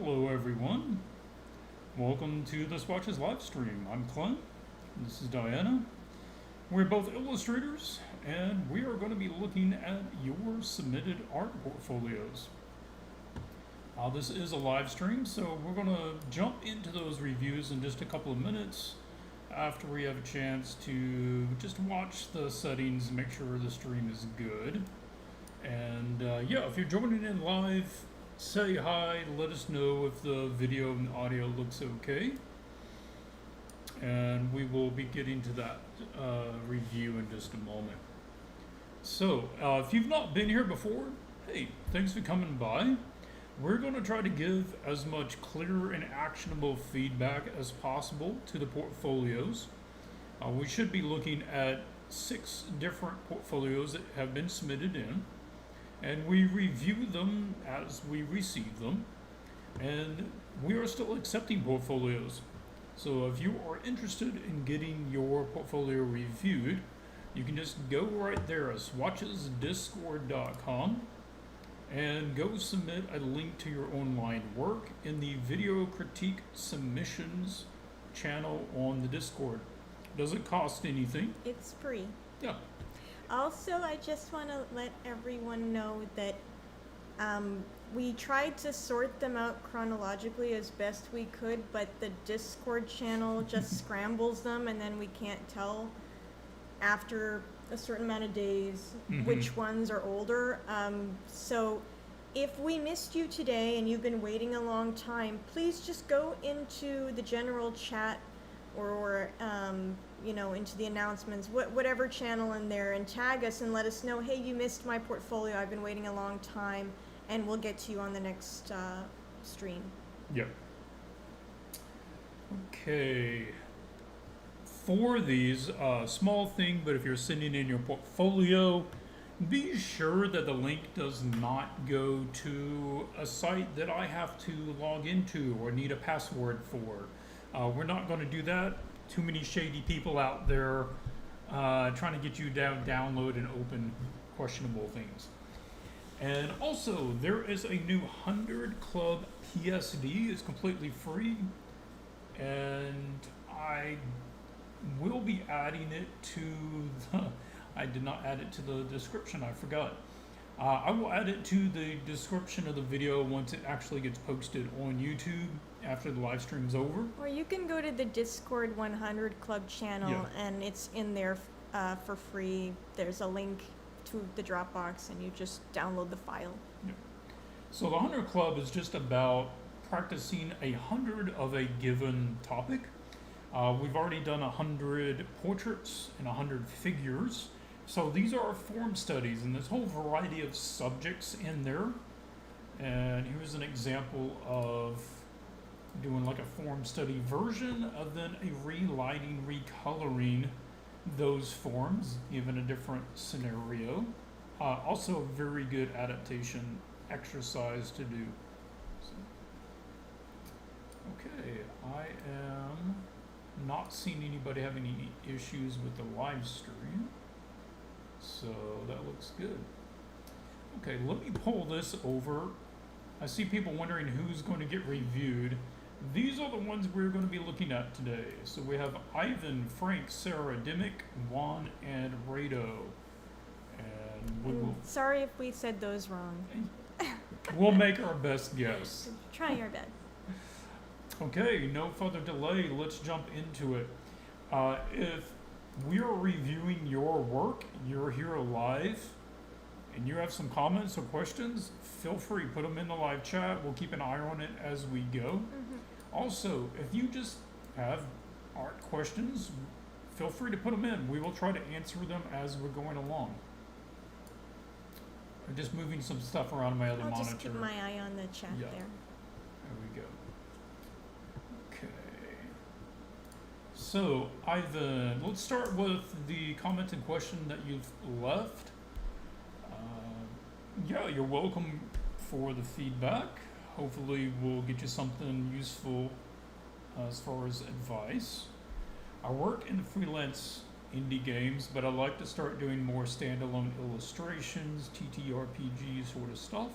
Hello everyone, welcome to the Swatches live stream. I'm Clint, this is Diana. We're both illustrators and we are going to be looking at your submitted art portfolios. This is a live stream, so we're going to jump into those reviews in just a couple of minutes after we have a chance to just watch the settings and make sure the stream is good. And if you're joining in live, say hi, let us know if the video and audio looks okay. And we will be getting to that review in just a moment. So, if you've not been here before, hey, thanks for coming by. We're going to try to give as much clear and actionable feedback as possible to the portfolios. We should be looking at 6 different portfolios that have been submitted in, and we review them as we receive them, and we are still accepting portfolios. So if you are interested in getting your portfolio reviewed, you can just go right there at swatchesdiscord.com and go submit a link to your online work in the video critique submissions channel on the Discord. Doesn't cost anything. It's free. Yeah. Also, I just want to let everyone know that we tried to sort them out chronologically as best we could, but the Discord channel just scrambles them, and then we can't tell after a certain amount of days which ones are older. So if we missed you today and you've been waiting a long time, please just go into the general chat or into the announcements, whatever channel in there, and tag us and let us know, hey, you missed my portfolio, I've been waiting a long time, and we'll get to you on the next stream. Yep. Okay. For these, small thing, but if you're sending in your portfolio, be sure that the link does not go to a site that I have to log into or need a password for. We're not going to do that. Too many shady people out there trying to get you download and open questionable things. And also, there is a new 100 Club PSD. It's completely free, and I will be adding it to the... I did not add it to the description, I forgot. I will add it to the description of the video once it actually gets posted on YouTube after the live stream's over. Or you can go to the Discord 100 Club channel, and it's in there for free. There's a link to the Dropbox, and you just download the file. Yeah. So the 100 Club is just about practicing 100 of a given topic. We've already done 100 portraits and 100 figures. So these are form studies, and there's a whole variety of subjects in there. And here's an example of doing like a form study version of then a relighting, recoloring those forms given a different scenario. Also a very good adaptation exercise to do. So, okay, I am not seeing anybody have any issues with the live stream, so that looks good. Okay, let me pull this over. I see people wondering who's going to get reviewed. These are the ones we're going to be looking at today. So we have Ivan, Frank, Sarah, Dimick, Juan, and Rado. And we will... Sorry if we said those wrong. We'll make our best guess. Try our best. Okay, no further delay, let's jump into it. If we're reviewing your work, you're here live, and you have some comments or questions, feel free, put them in the live chat. We'll keep an eye on it as we go. Also, if you just have art questions, feel free to put them in. We will try to answer them as we're going along. I'm just moving some stuff around on my other monitor. I'll just keep my eye on the chat there. There we go. So, Ivan, let's start with the comment and question that you've left. You're welcome for the feedback. Hopefully we'll get you something useful as far as advice. I work in freelance indie games, but I like to start doing more standalone illustrations, TTRPG sort of stuff.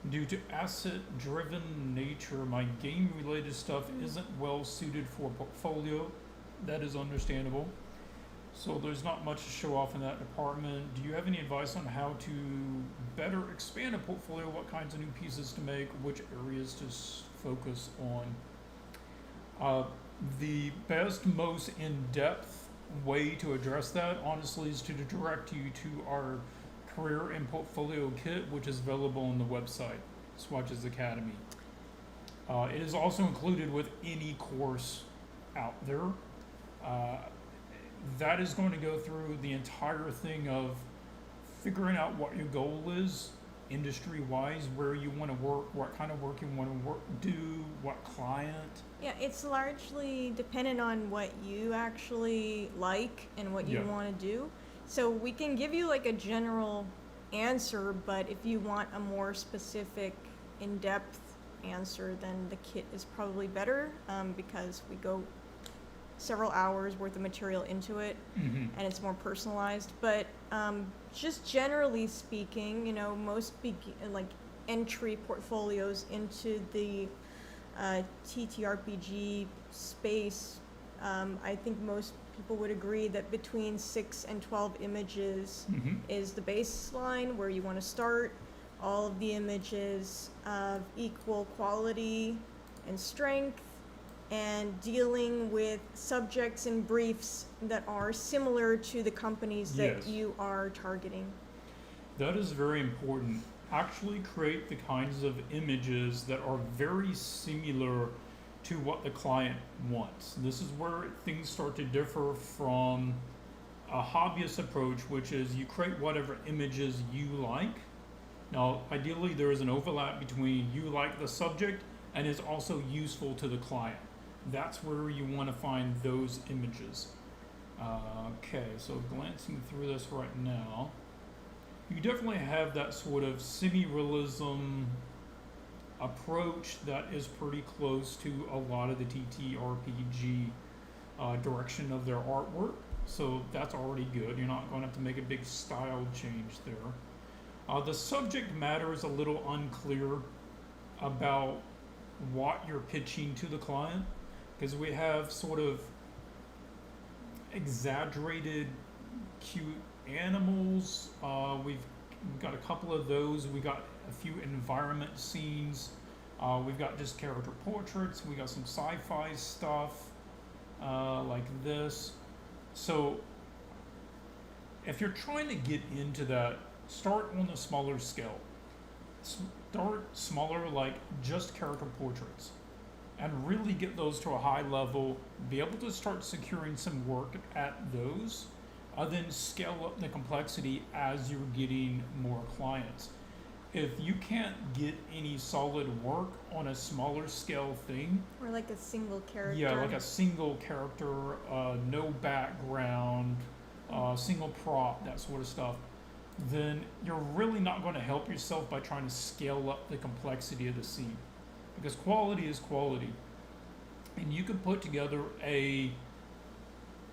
Due to asset-driven nature, my game-related stuff isn't well suited for portfolio. That is understandable. So there's not much to show off in that department. Do you have any advice on how to better expand a portfolio? What kinds of new pieces to make? Which areas to focus on? The best, most in-depth way to address that, honestly, is to direct you to our career and portfolio kit, which is available on the website, Swatches Academy. It is also included with any course out there. That is going to go through the entire thing of figuring out what your goal is industry-wise, where you want to work, what kind of work you want to do, what client. Yeah, it's largely dependent on what you actually like and what you Yeah. want to do. So we can give you like a general answer, but if you want a more specific, in-depth answer, then the kit is probably better, because we go several hours worth of material into it, Mm-hmm. and it's more personalized. But just generally speaking, most like entry portfolios into the TTRPG space, I think most people would agree that between 6 and 12 images Mm-hmm. is the baseline where you want to start. All of the images of equal quality and strength, and dealing with subjects and briefs that are similar to the companies that Yes. you are targeting. That is very important. Actually create the kinds of images that are very similar to what the client wants. This is where things start to differ from a hobbyist approach, which is you create whatever images you like. Now, ideally, there is an overlap between you like the subject and is also useful to the client. That's where you want to find those images. Okay, so glancing through this right now, you definitely have that sort of semi-realism approach that is pretty close to a lot of the TTRPG direction of their artwork. So that's already good. You're not going to have to make a big style change there. The subject matter is a little unclear about what you're pitching to the client, because we have sort of exaggerated cute animals. We've got a couple of those. We got a few environment scenes. We've got just character portraits. We got some sci-fi stuff like this. So if you're trying to get into that, start on a smaller scale. Start smaller, like just character portraits, and really get those to a high level. Be able to start securing some work at those. Then scale up the complexity as you're getting more clients. If you can't get any solid work on a smaller scale thing, Or like a single character. yeah, like a single character, no background, single prop, that sort of stuff, then you're really not going to help yourself by trying to scale up the complexity of the scene. Because quality is quality. And you can put together a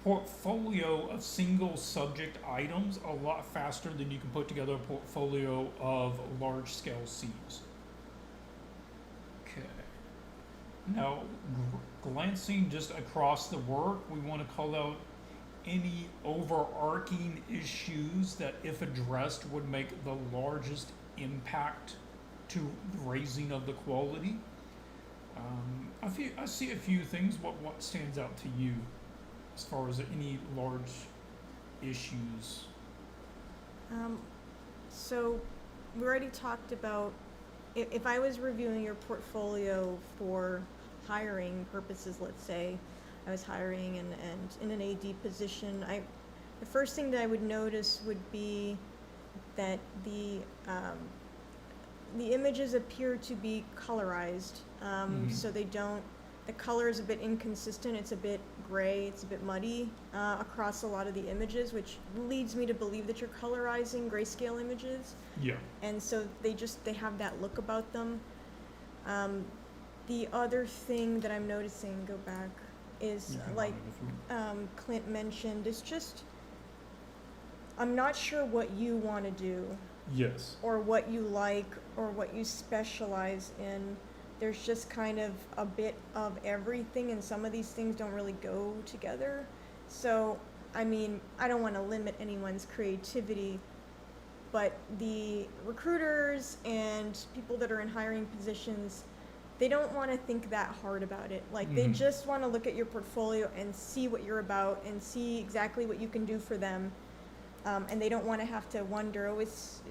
portfolio of single subject items a lot faster than you can put together a portfolio of large scale scenes. Okay. Now, glancing just across the work, we want to call out any overarching issues that, if addressed, would make the largest impact to raising of the quality. I see a few things. What stands out to you as far as any large issues? So we already talked about, if I was reviewing your portfolio for hiring purposes, let's say I was hiring and in an AD position, the first thing that I would notice would be that the images appear to be colorized, so the color is a bit inconsistent. It's a bit gray, it's a bit muddy across a lot of the images, which leads me to believe that you're colorizing grayscale images. Yeah. And so they have that look about them. The other thing that I'm noticing, go back, is You can like run it through. Clint mentioned, is just I'm not sure what you want to do, Yes. or what you like, or what you specialize in. There's just kind of a bit of everything, and some of these things don't really go together. So, I mean, I don't want to limit anyone's creativity, but the recruiters and people that are in hiring positions, they don't want to think that hard about it. Like, they Mhm. just want to look at your portfolio and see what you're about and see exactly what you can do for them. And they don't want to have to wonder, oh, is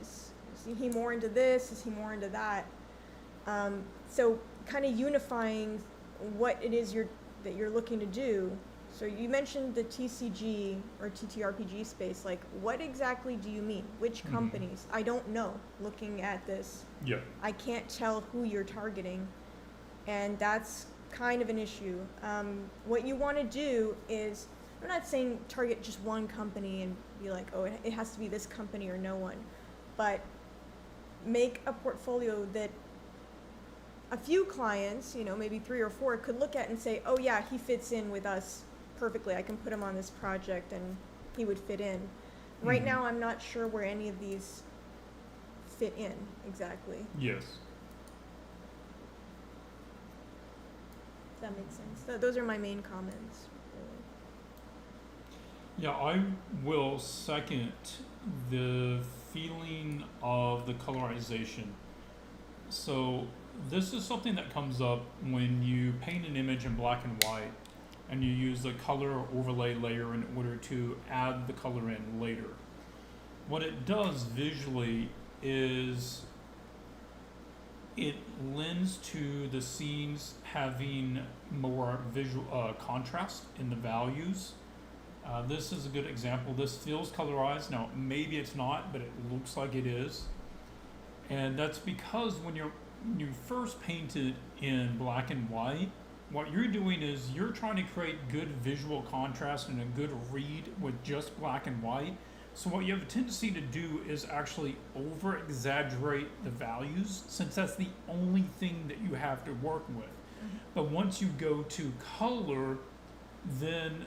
he more into this? Is he more into that? So kind of unifying what it is that you're looking to do. So you mentioned the TCG or TTRPG space. Like, what exactly do you mean? Which Mhm. companies? I don't know. Looking at this, Yeah. I can't tell who you're targeting, and that's kind of an issue. What you want to do is, I'm not saying target just one company and be like, oh, it has to be this company or no one, but make a portfolio that a few clients, maybe 3 or 4, could look at and say, oh yeah, he fits in with us perfectly. I can put him on this project and he would fit in. Right Mhm. now, I'm not sure where any of these fit in exactly. Yes. Does that make sense? Those are my main comments, really. Yeah, I will second the feeling of the colorization. So this is something that comes up when you paint an image in black and white and you use the color overlay layer in order to add the color in later. What it does visually is it lends to the scenes having more visual contrast in the values. This is a good example. This feels colorized. Now, maybe it's not, but it looks like it is. And that's because when you first paint it in black and white, what you're doing is you're trying to create good visual contrast and a good read with just black and white. So what you have a tendency to do is actually over exaggerate the values, since that's the only thing that you have to work with. But once you go to color, then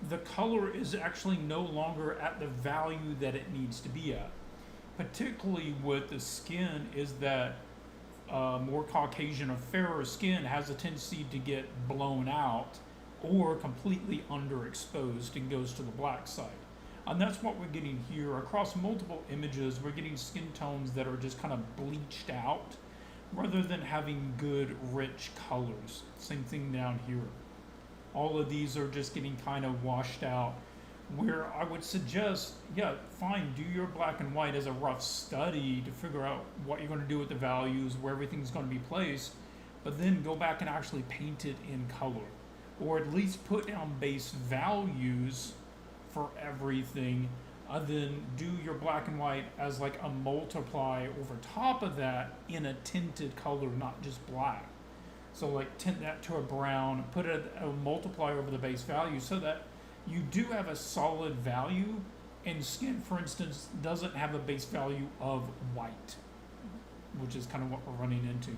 the color is actually no longer at the value that it needs to be at. Particularly with the skin, is that more Caucasian or fairer skin has a tendency to get blown out or completely underexposed and goes to the black side. And that's what we're getting here. Across multiple images, we're getting skin tones that are just kind of bleached out rather than having good, rich colors. Same thing down here. All of these are just getting kind of washed out, where I would suggest, yeah, fine, do your black and white as a rough study to figure out what you're going to do with the values, where everything's going to be placed, but then go back and actually paint it in color. Or at least put down base values for everything, then do your black and white as like a multiply over top of that in a tinted color, not just black. So like tint that to a brown, put a multiplier over the base value so that you do have a solid value, and skin, for instance, doesn't have a base value of white, which is kind of what we're running into.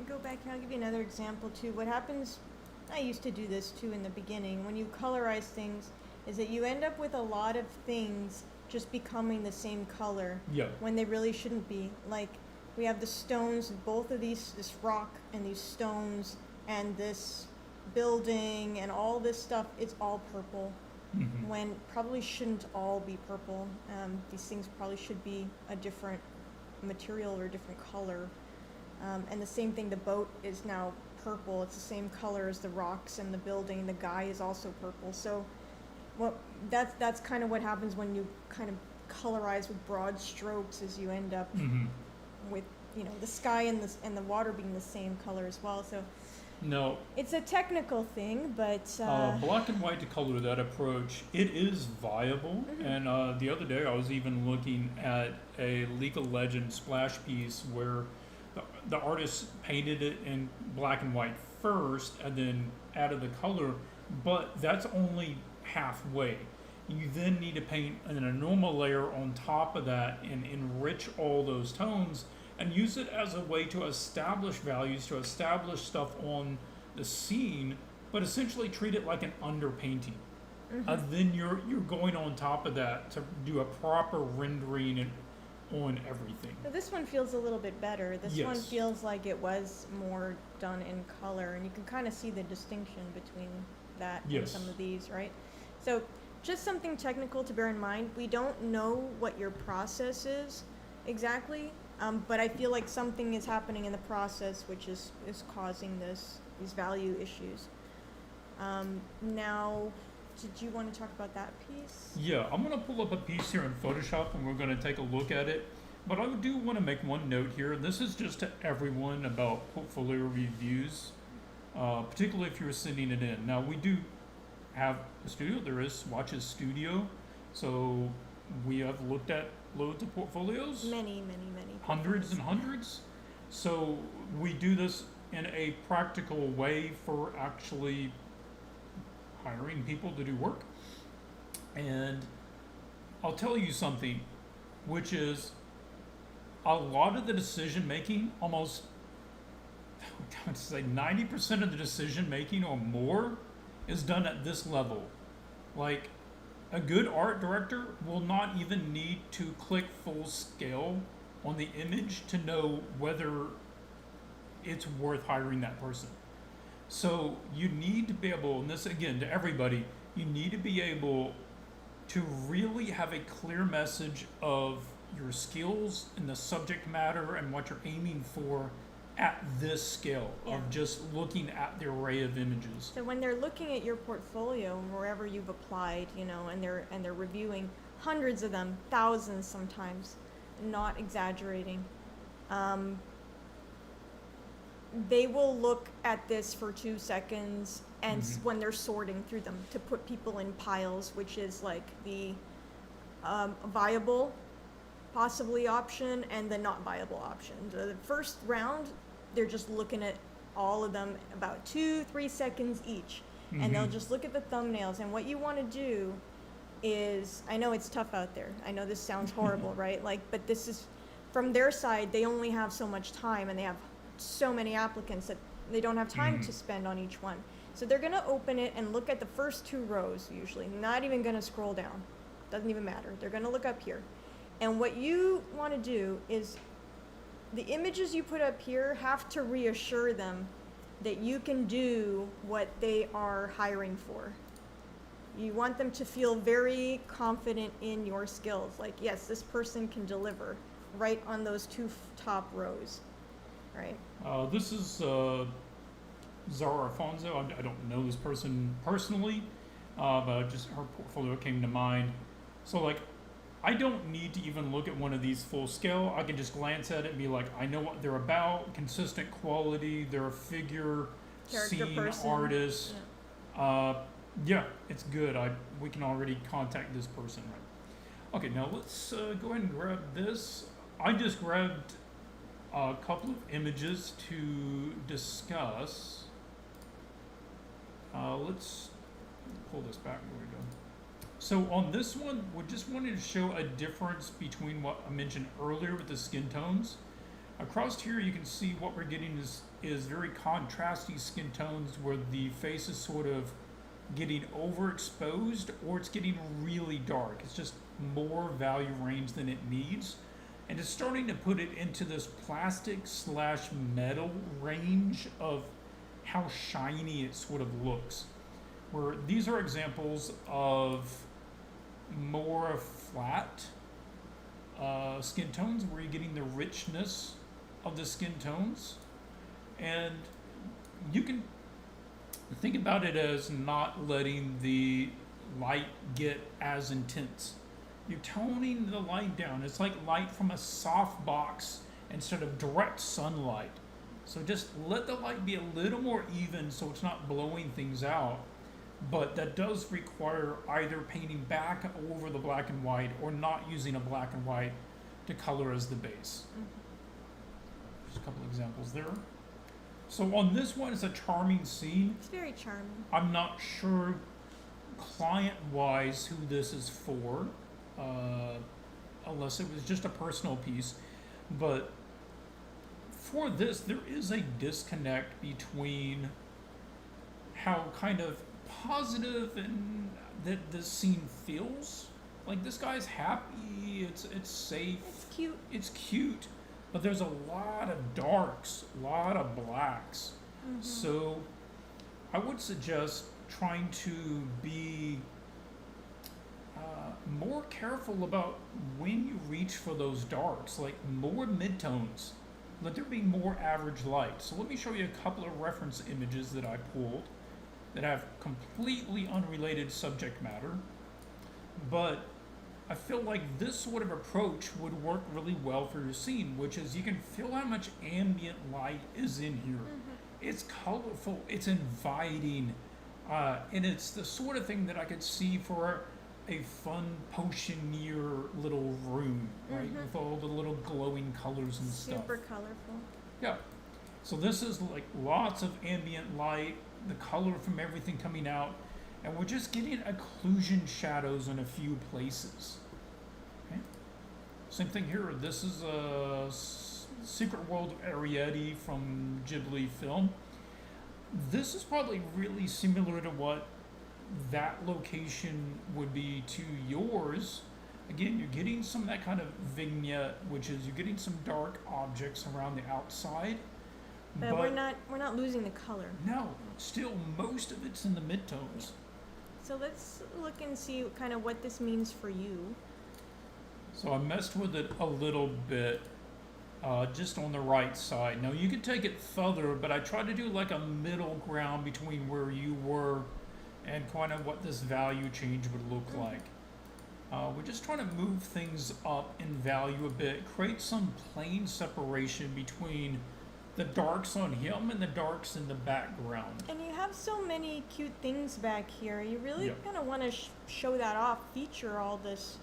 Go back and I'll give you another example too. What happens, I used to do this too in the beginning, when you colorize things, is that you end up with a lot of things just becoming the same color Yeah. when they really shouldn't be. Like, we have the stones, both of these, this rock and these stones and this building and all this stuff, it's all purple, Mm-hmm. when probably shouldn't all be purple. These things probably should be a different material or a different color. And the same thing, the boat is now purple. It's the same color as the rocks and the building. The guy is also purple. So that's kind of what happens when you kind of colorize with broad strokes, is you end up Mm-hmm. with the sky and the water being the same color as well. So No, it's a technical thing, but black and white to color, that approach, it is viable. Mhm. And the other day I was even looking at a League of Legends splash piece where the artist painted it in black and white first and then added the color, but that's only halfway. You then need to paint in a normal layer on top of that and enrich all those tones and use it as a way to establish values, to establish stuff on the scene, but essentially treat it like an underpainting. then you're going on top of that to do a proper rendering on everything. So this one feels a little bit better. This one Yes. feels like it was more done in color, and you can kind of see the distinction between that and Yes. some of these, right? So just something technical to bear in mind. We don't know what your process is exactly, but I feel like something is happening in the process which is causing these value issues. Now, did you want to talk about that piece? Yeah, I'm gonna pull up a piece here in Photoshop and we're gonna take a look at it. But I do want to make one note here. This is just to everyone about portfolio reviews, particularly if you're sending it in. Now we do have a studio. There is Swatches Studio, so we have looked at loads of portfolios, Many. hundreds and hundreds. So we do this in a practical way for actually hiring people to do work. And I'll tell you something, which is a lot of the decision making, almost, I would say 90% of the decision making or more, is done at this level. Like, a good art director will not even need to click full scale on the image to know whether it's worth hiring that person. So you need to be able, and this again to everybody, you need to be able to really have a clear message of your skills and the subject matter and what you're aiming for at this scale Yeah. of just looking at the array of images. So when they're looking at your portfolio wherever you've applied, and they're reviewing hundreds of them, thousands sometimes, not exaggerating, they will look at this for 2 seconds and when they're sorting through them to put people in piles, which is like the viable possibly option and the not viable option. The first round, they're just looking at all of them about 2-3 seconds each, and they'll just look at the thumbnails. And what you want to do is, I know it's tough out there. I know this sounds horrible, right? Like, but this is from their side. They only have so much time, and they have so many applicants that they don't have time to spend on each one. So they're gonna open it and look at the first 2 rows usually. Not even gonna scroll down. Doesn't even matter. They're gonna look up here. And what you want to do is the images you put up here have to reassure them that you can do what they are hiring for. You want them to feel very confident in your skills. Like, yes, this person can deliver right on those 2 top rows, right? This is Zara Alfonso. I don't know this person personally, but just her portfolio came to mind. So like, I don't need to even look at one of these full scale. I can just glance at it and be like, I know what they're about, consistent quality, they're a figure, Character scene, person. artist. Yeah. Yeah, it's good. We can already contact this person, right? Okay, now let's go ahead and grab this. I just grabbed a couple of images to discuss. Let's pull this back. There we go. So on this one, we just wanted to show a difference between what I mentioned earlier with the skin tones. Across here, you can see what we're getting is very contrasty skin tones where the face is sort of getting overexposed or it's getting really dark. It's just more value range than it needs. And it's starting to put it into this plastic/metal range of how shiny it sort of looks. Where these are examples of more flat skin tones where you're getting the richness of the skin tones. And you can think about it as not letting the light get as intense. You're toning the light down. It's like light from a soft box instead of direct sunlight. So just let the light be a little more even so it's not blowing things out. But that does require either painting back over the black and white or not using a black and white to color as the base. There's a couple examples there. So on this one, it's a charming scene. It's very charming. I'm not sure client-wise who this is for, unless it was just a personal piece. But for this, there is a disconnect between how kind of positive and that this scene feels. Like this guy's happy, it's safe, It's cute. it's cute, but there's a lot of darks, a lot of blacks. So I would suggest trying to be more careful about when you reach for those darks, like more midtones. Let there be more average light. So let me show you a couple of reference images that I pulled that have completely unrelated subject matter, but I feel like this sort of approach would work really well for your scene, which is you can feel how much ambient light is in here. It's colorful, it's inviting, and it's the sort of thing that I could see for a fun potioneer little room, right? With all the little glowing colors and stuff. Super colorful. Yeah. So this is like lots of ambient light, the color from everything coming out, and we're just getting occlusion shadows in a few places. Okay. Same thing here. This is a Secret World of Arrietty from Ghibli film. This is probably really similar to what that location would be to yours. Again, you're getting some of that kind of vignette, which is you're getting some dark objects around the outside. But we're not losing the color. No, still most of it's in the midtones. So let's look and see kind of what this means for you. So I messed with it a little bit, just on the right side. Now you could take it further, but I tried to do like a middle ground between where you were and kind of what this value change would look like. We're just trying to move things up in value a bit, create some plane separation between the darks on him and the darks in the background. And you have so many cute things back here. You really Yep. kind of want to show that off, feature all this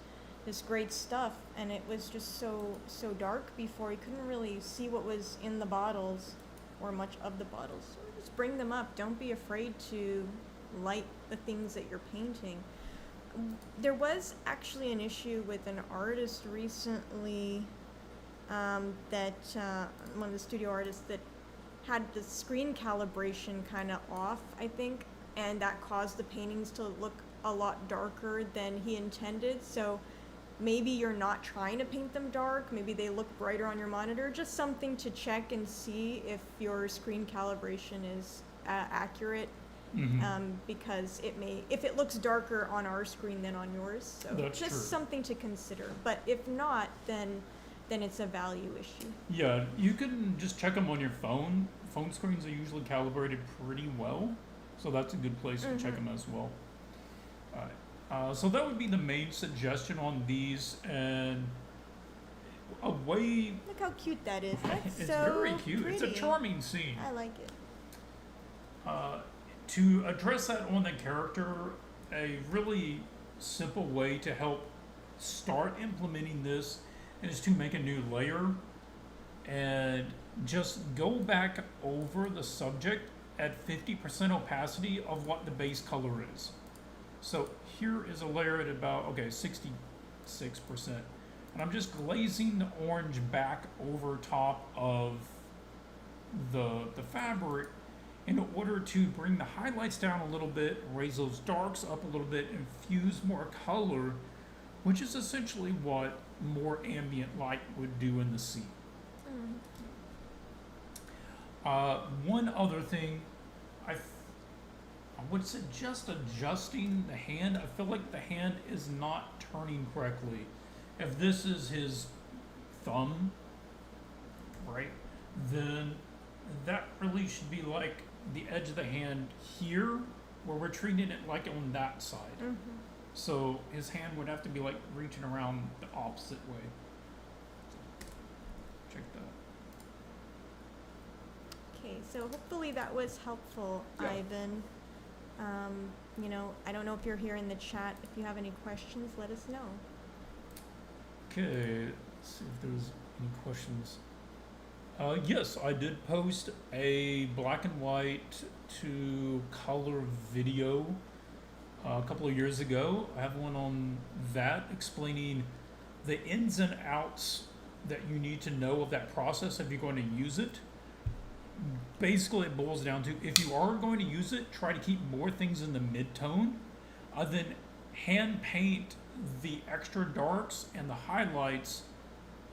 great stuff. And it was just so dark before. You couldn't really see what was in the bottles or much of the bottles. So just bring them up. Don't be afraid to light the things that you're painting. There was actually an issue with an artist recently that one of the studio artists that had the screen calibration kind of off, I think, and that caused the paintings to look a lot darker than he intended. So maybe you're not trying to paint them dark, maybe they look brighter on your monitor. Just something to check and see if your screen calibration is accurate. Because if it looks darker on our screen than on yours, so That's just true. something to consider. But if not, then it's a value issue. Yeah, you can just check them on your phone. Phone screens are usually calibrated pretty well, so that's a good place to check them as well. So that would be the main suggestion on these, and a way. Look how cute that is. That's It's so very cute. pretty. It's a charming scene. I like it. To address that on the character, a really simple way to help start implementing this is to make a new layer and just go back over the subject at 50% opacity of what the base color is. So here is a layer at about, 66%. And I'm just glazing the orange back over top of the fabric in order to bring the highlights down a little bit, raise those darks up a little bit, and fuse more color, which is essentially what more ambient light would do in the scene. One other thing, I would suggest adjusting the hand. I feel like the hand is not turning correctly. If this is his thumb, right, then that really should be like the edge of the hand here, where we're treating it like on that side. So his hand would have to be like reaching around the opposite way. Check that. Okay, so hopefully that was helpful, Yeah. Ivan. I don't know if you're here in the chat. If you have any questions, let us know. Okay, let's see if there's any questions. Yes, I did post a black and white to color video a couple of years ago. I have one on that explaining the ins and outs that you need to know of that process if you're going to use it. Basically, it boils down to if you are going to use it, try to keep more things in the mid-tone, then hand paint the extra darks and the highlights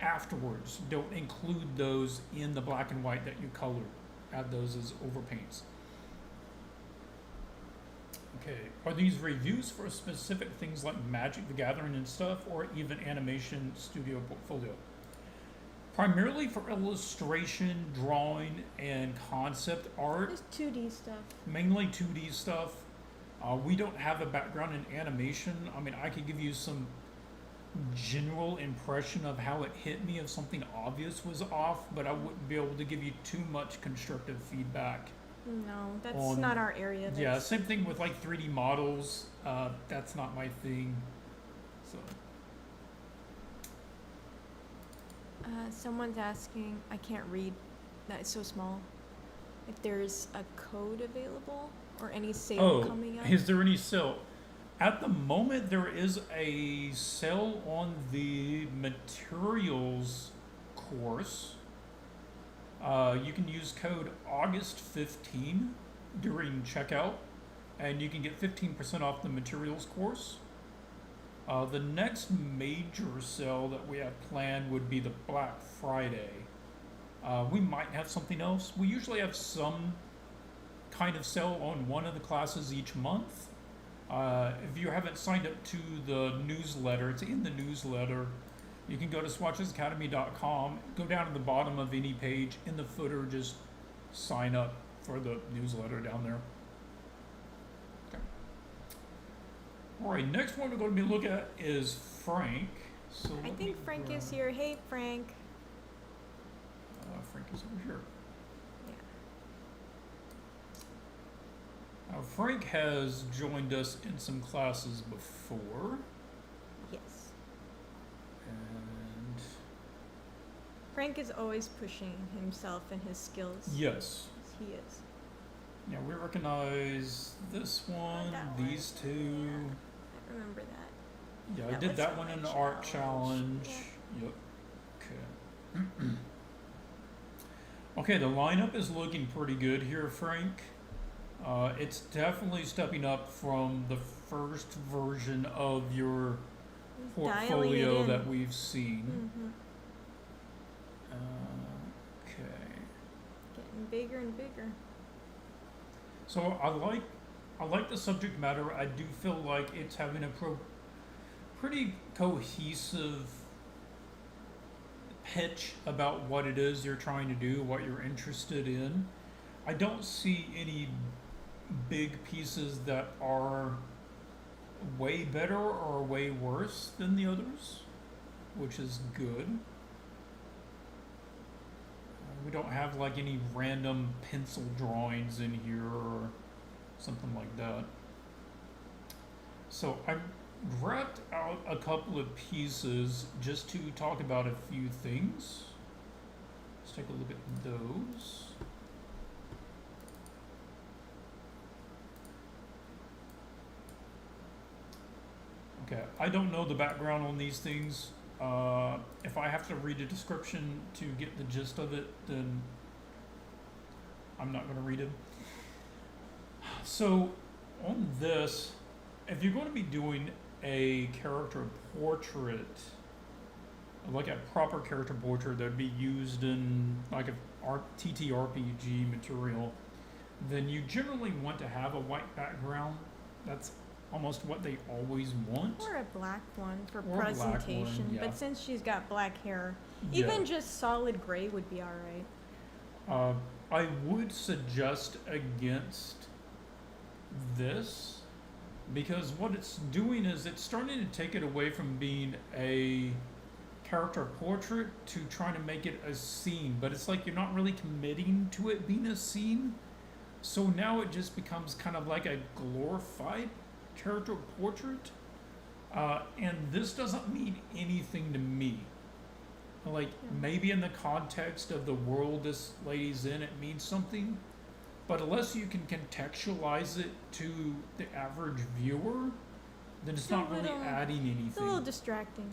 afterwards. Don't include those in the black and white that you colored. Add those as overpaints. Okay, are these reviews for specific things like Magic the Gathering and stuff, or even animation studio portfolio? Primarily for illustration, drawing, and concept art, Just 2D stuff. mainly 2D stuff. We don't have a background in animation. I mean, I could give you some general impression of how it hit me if something obvious was off, but I wouldn't be able to give you too much constructive feedback. No, that's On- not our area. Yeah, That's- same thing with like 3D models. That's not my thing. So, Someone's asking, I can't read, that is so small, if there's a code available or any sale coming up. is there any sale? At the moment, there is a sale on the materials course. You can use code August15 during checkout, and you can get 15% off the materials course. The next major sale that we have planned would be the Black Friday. We might have something else. We usually have some kind of sale on one of the classes each month. If you haven't signed up to the newsletter, it's in the newsletter. You can go to swatchesacademy.com, go down to the bottom of any page, in the footer, just sign up for the newsletter down there. Okay. All right, next one we're going to be looking at is Frank. So I let think me Frank is grab- here. Hey, Frank. Frank is over here. Yeah. Frank has joined us in some classes before, Yes. and Frank is always pushing himself and his skills. yes, He is. yeah, we recognize this one, that one. these two. I remember that. Yeah, I That did was that on one my in the art challenge. challenge. Yep. Okay. Okay, the lineup is looking pretty good here, Frank. It's definitely stepping up from the first version of your He's portfolio dialing it that in. we've seen. Mhm. Okay. Getting bigger and bigger. So I like the subject matter. I do feel like it's having a pretty cohesive pitch about what it is you're trying to do, what you're interested in. I don't see any big pieces that are way better or way worse than the others, which is good. We don't have like any random pencil drawings in here or something like that. So I grabbed out a couple of pieces just to talk about a few things. Let's take a look at those. Okay, I don't know the background on these things. If I have to read a description to get the gist of it, then I'm not going to read it. So, on this, if you're going to be doing a character portrait, like a proper character portrait that would be used in like a TTRPG material, then you generally want to have a white background. That's almost what they always want. Or a black one for Or a black one, presentation. yeah. But since she's got black hair, Yeah. even just solid gray would be alright. I would suggest against this because what it's doing is it's starting to take it away from being a character portrait to trying to make it a scene, but it's like you're not really committing to it being a scene. So now it just becomes kind of like a glorified character portrait. And this doesn't mean anything to me. Like, Yeah. maybe in the context of the world this lady's in, it means something. But unless you can contextualize it to the average viewer, then it's It's a not really little- adding It's a little anything. distracting.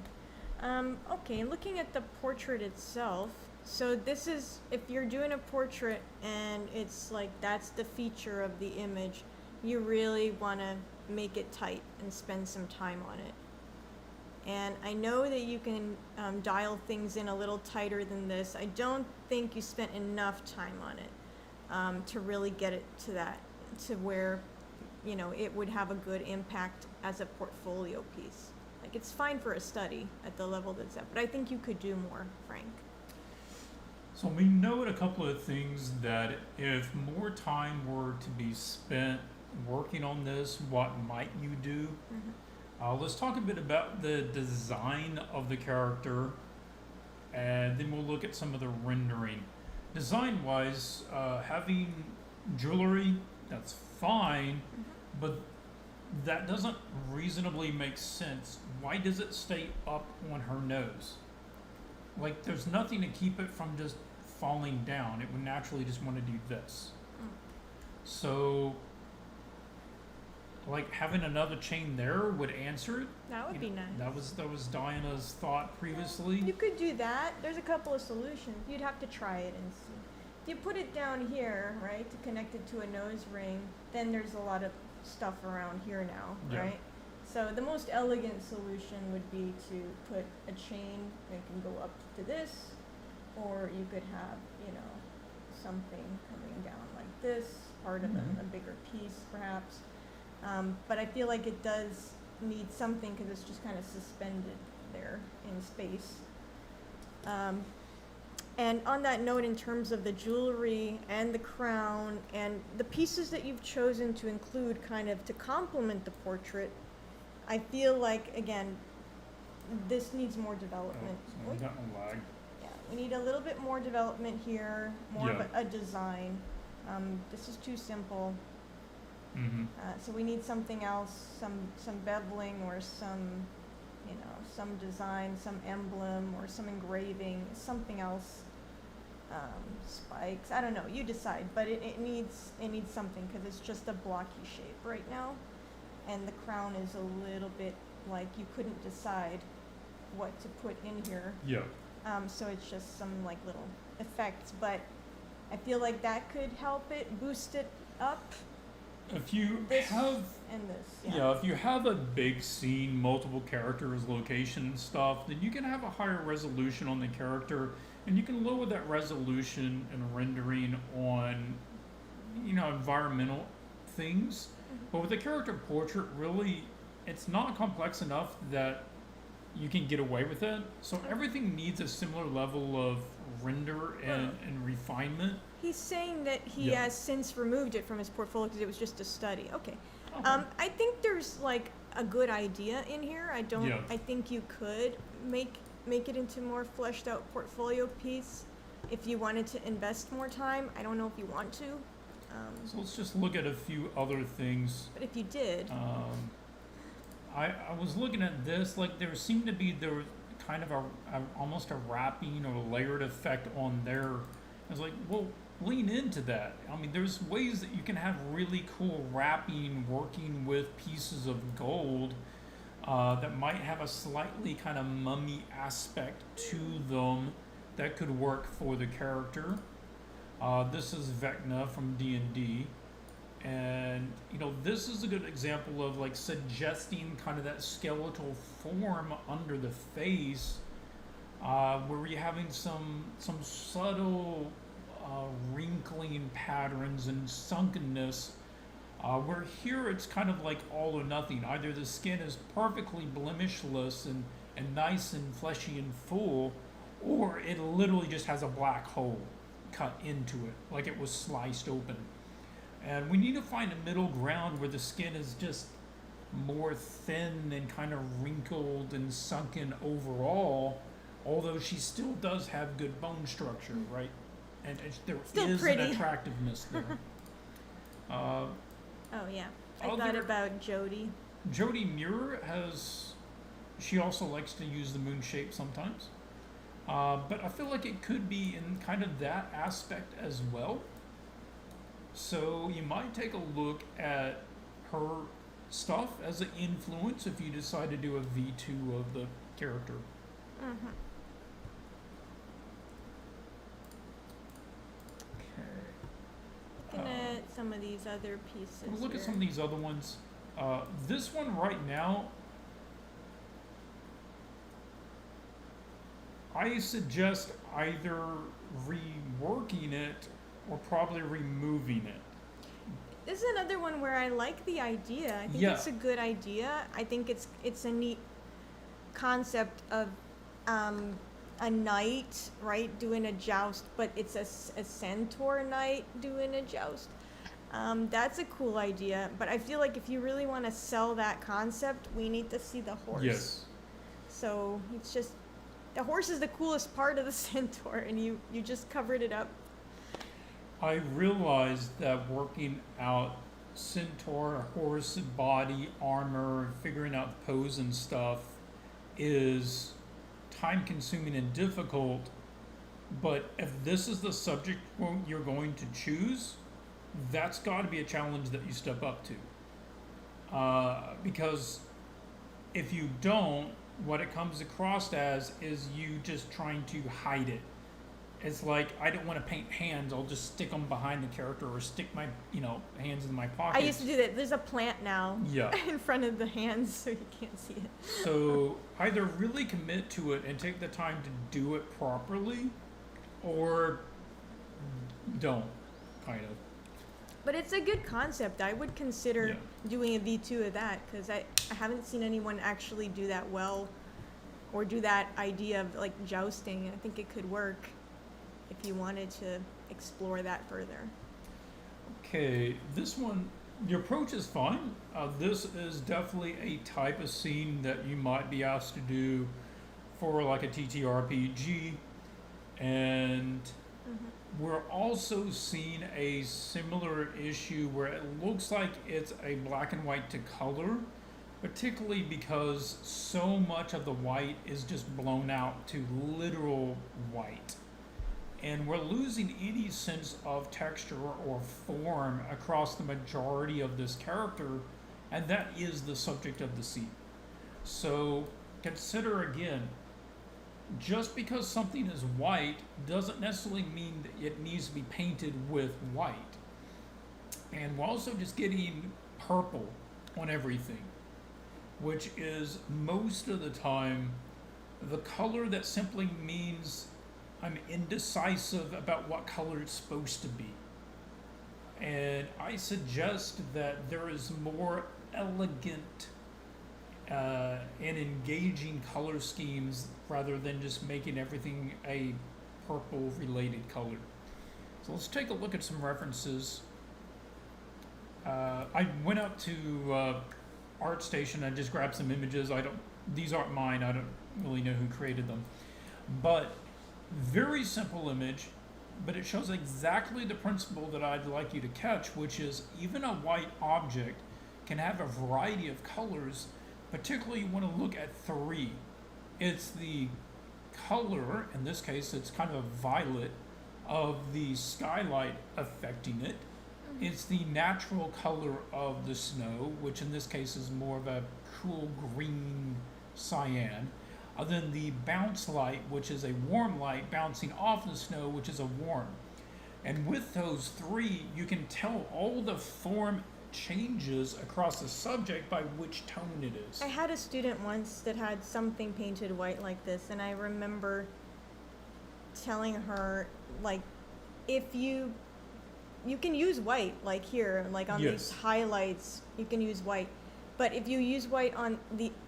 Okay, looking at the portrait itself, so this is, if you're doing a portrait and it's like that's the feature of the image, you really want to make it tight and spend some time on it. And I know that you can dial things in a little tighter than this. I don't think you spent enough time on it to really get it to that, to where, you know, it would have a good impact as a portfolio piece. Like, it's fine for a study at the level that's at, but I think you could do more, Frank. So we note a couple of things that if more time were to be spent working on this, what might you do? Let's talk a bit about the design of the character, and then we'll look at some of the rendering. Design-wise, having jewelry, that's fine, but that doesn't reasonably make sense. Why does it stay up on her nose? Like, there's nothing to keep it from just falling down. It would naturally just want to do this. So, like, having another chain there would answer it. That would be nice. That was Diana's thought previously. You could do that. There's a couple of solutions. You'd have to try it and see. If you put it down here, right, to connect it to a nose ring, then there's a lot of stuff around here now, Yeah. right? So the most elegant solution would be to put a chain that can go up to this, or you could have, you know, something coming down like this, part of a bigger piece perhaps. But I feel like it does need something because it's just kind of suspended there in space. And on that note, in terms of the jewelry and the crown and the pieces that you've chosen to include kind of to complement the portrait, I feel like, again, this needs more development. So we got a lag. Yeah, we need a little bit more development here, more of Yeah. a design. This is too simple. So we need something else, some beveling or some, you know, some design, some emblem or some engraving, something else. Spikes, I don't know, you decide, but it needs something because it's just a blocky shape right now. And the crown is a little bit like you couldn't decide what to put in here. Yeah. So it's just some like little effects, but I feel like that could help it, boost it up. If you This have and this, yeah, if you have a big scene, multiple characters, location and stuff, then you can have a higher resolution on the character, and you can lower that resolution and rendering on, you know, environmental things. But with a character portrait, really, it's not complex enough that you can get away with it. So everything needs a similar level of render and refinement. He's saying that he Yeah. has since removed it from his portfolio because it was just a study. Okay. Okay. I think there's like a good idea in here. I don't. Yeah. I think you could make it into more fleshed out portfolio piece if you wanted to invest more time. I don't know if you want to, So let's just look at a few other things. but if you did, I was looking at this, like there seemed to be kind of a almost a wrapping or a layered effect on there. I was like, well, lean into that. I mean, there's ways that you can have really cool wrapping working with pieces of gold that might have a slightly kind of mummy aspect to them that could work for the character. This is Vecna from D&D. And, you know, this is a good example of like suggesting kind of that skeletal form under the face, where you're having some subtle wrinkling patterns and sunkenness, where here it's kind of like all or nothing. Either the skin is perfectly blemishless and nice and fleshy and full, or it literally just has a black hole cut into it, like it was sliced open. And we need to find a middle ground where the skin is just more thin and kind of wrinkled and sunken overall, although she still does have good bone structure, right? And there Still is pretty. an attractiveness there. oh yeah, I thought other- about Jody. Jody Muir she also likes to use the moon shape sometimes. But I feel like it could be in kind of that aspect as well. So you might take a look at her stuff as an influence if you decide to do a V2 of the character. Looking at some of these other pieces. We'll look here. at some of these other ones. This one right now, I suggest either reworking it or probably removing it. This is another one where I like the idea. I think Yeah. it's a good idea. I think it's a neat concept of a knight, right, doing a joust, but it's a centaur knight doing a joust. That's a cool idea, but I feel like if you really want to sell that concept, we need to see the horse. Yes. So it's just the horse is the coolest part of the centaur, and you just covered it up. I realized that working out centaur, horse, body, armor, figuring out the pose and stuff is time consuming and difficult. But if this is the subject you're going to choose, that's got to be a challenge that you step up to. Because if you don't, what it comes across as is you just trying to hide it. It's like, I don't want to paint hands, I'll just stick them behind the character or stick my, hands in my pockets. I used to do that. There's a plant now Yeah. in front of the hands, so you can't see it. So either really commit to it and take the time to do it properly, or don't, kind of. But it's a good concept. I would consider doing a V2 of that, because I haven't seen anyone actually do that well, or do that idea of like jousting. I think it could work if you wanted to explore that further. Okay, this one, the approach is fine. This is definitely a type of scene that you might be asked to do for like a TTRPG, and we're also seeing a similar issue where it looks like it's a black and white to color, particularly because so much of the white is just blown out to literal white. And we're losing any sense of texture or form across the majority of this character, and that is the subject of the scene. So consider again, just because something is white doesn't necessarily mean that it needs to be painted with white. And we're also just getting purple on everything, which is most of the time the color that simply means I'm indecisive about what color it's supposed to be. And I suggest that there is more elegant and engaging color schemes rather than just making everything a purple related color. So let's take a look at some references. I went up to ArtStation and just grabbed some images. These aren't mine. I don't really know who created them. But very simple image, but it shows exactly the principle that I'd like you to catch, which is even a white object can have a variety of colors. Particularly you want to look at three. It's the color, in this case it's kind of violet, of the skylight affecting it. It's the natural color of the snow, which in this case is more of a cool green cyan. Then the bounce light, which is a warm light bouncing off the snow, which is a warm. And with those three, you can tell all the form changes across the subject by which tone it is. I had a student once that had something painted white like this, and I remember telling her, like, if you can use white, like here, like on these highlights, you can use white. But if you use white on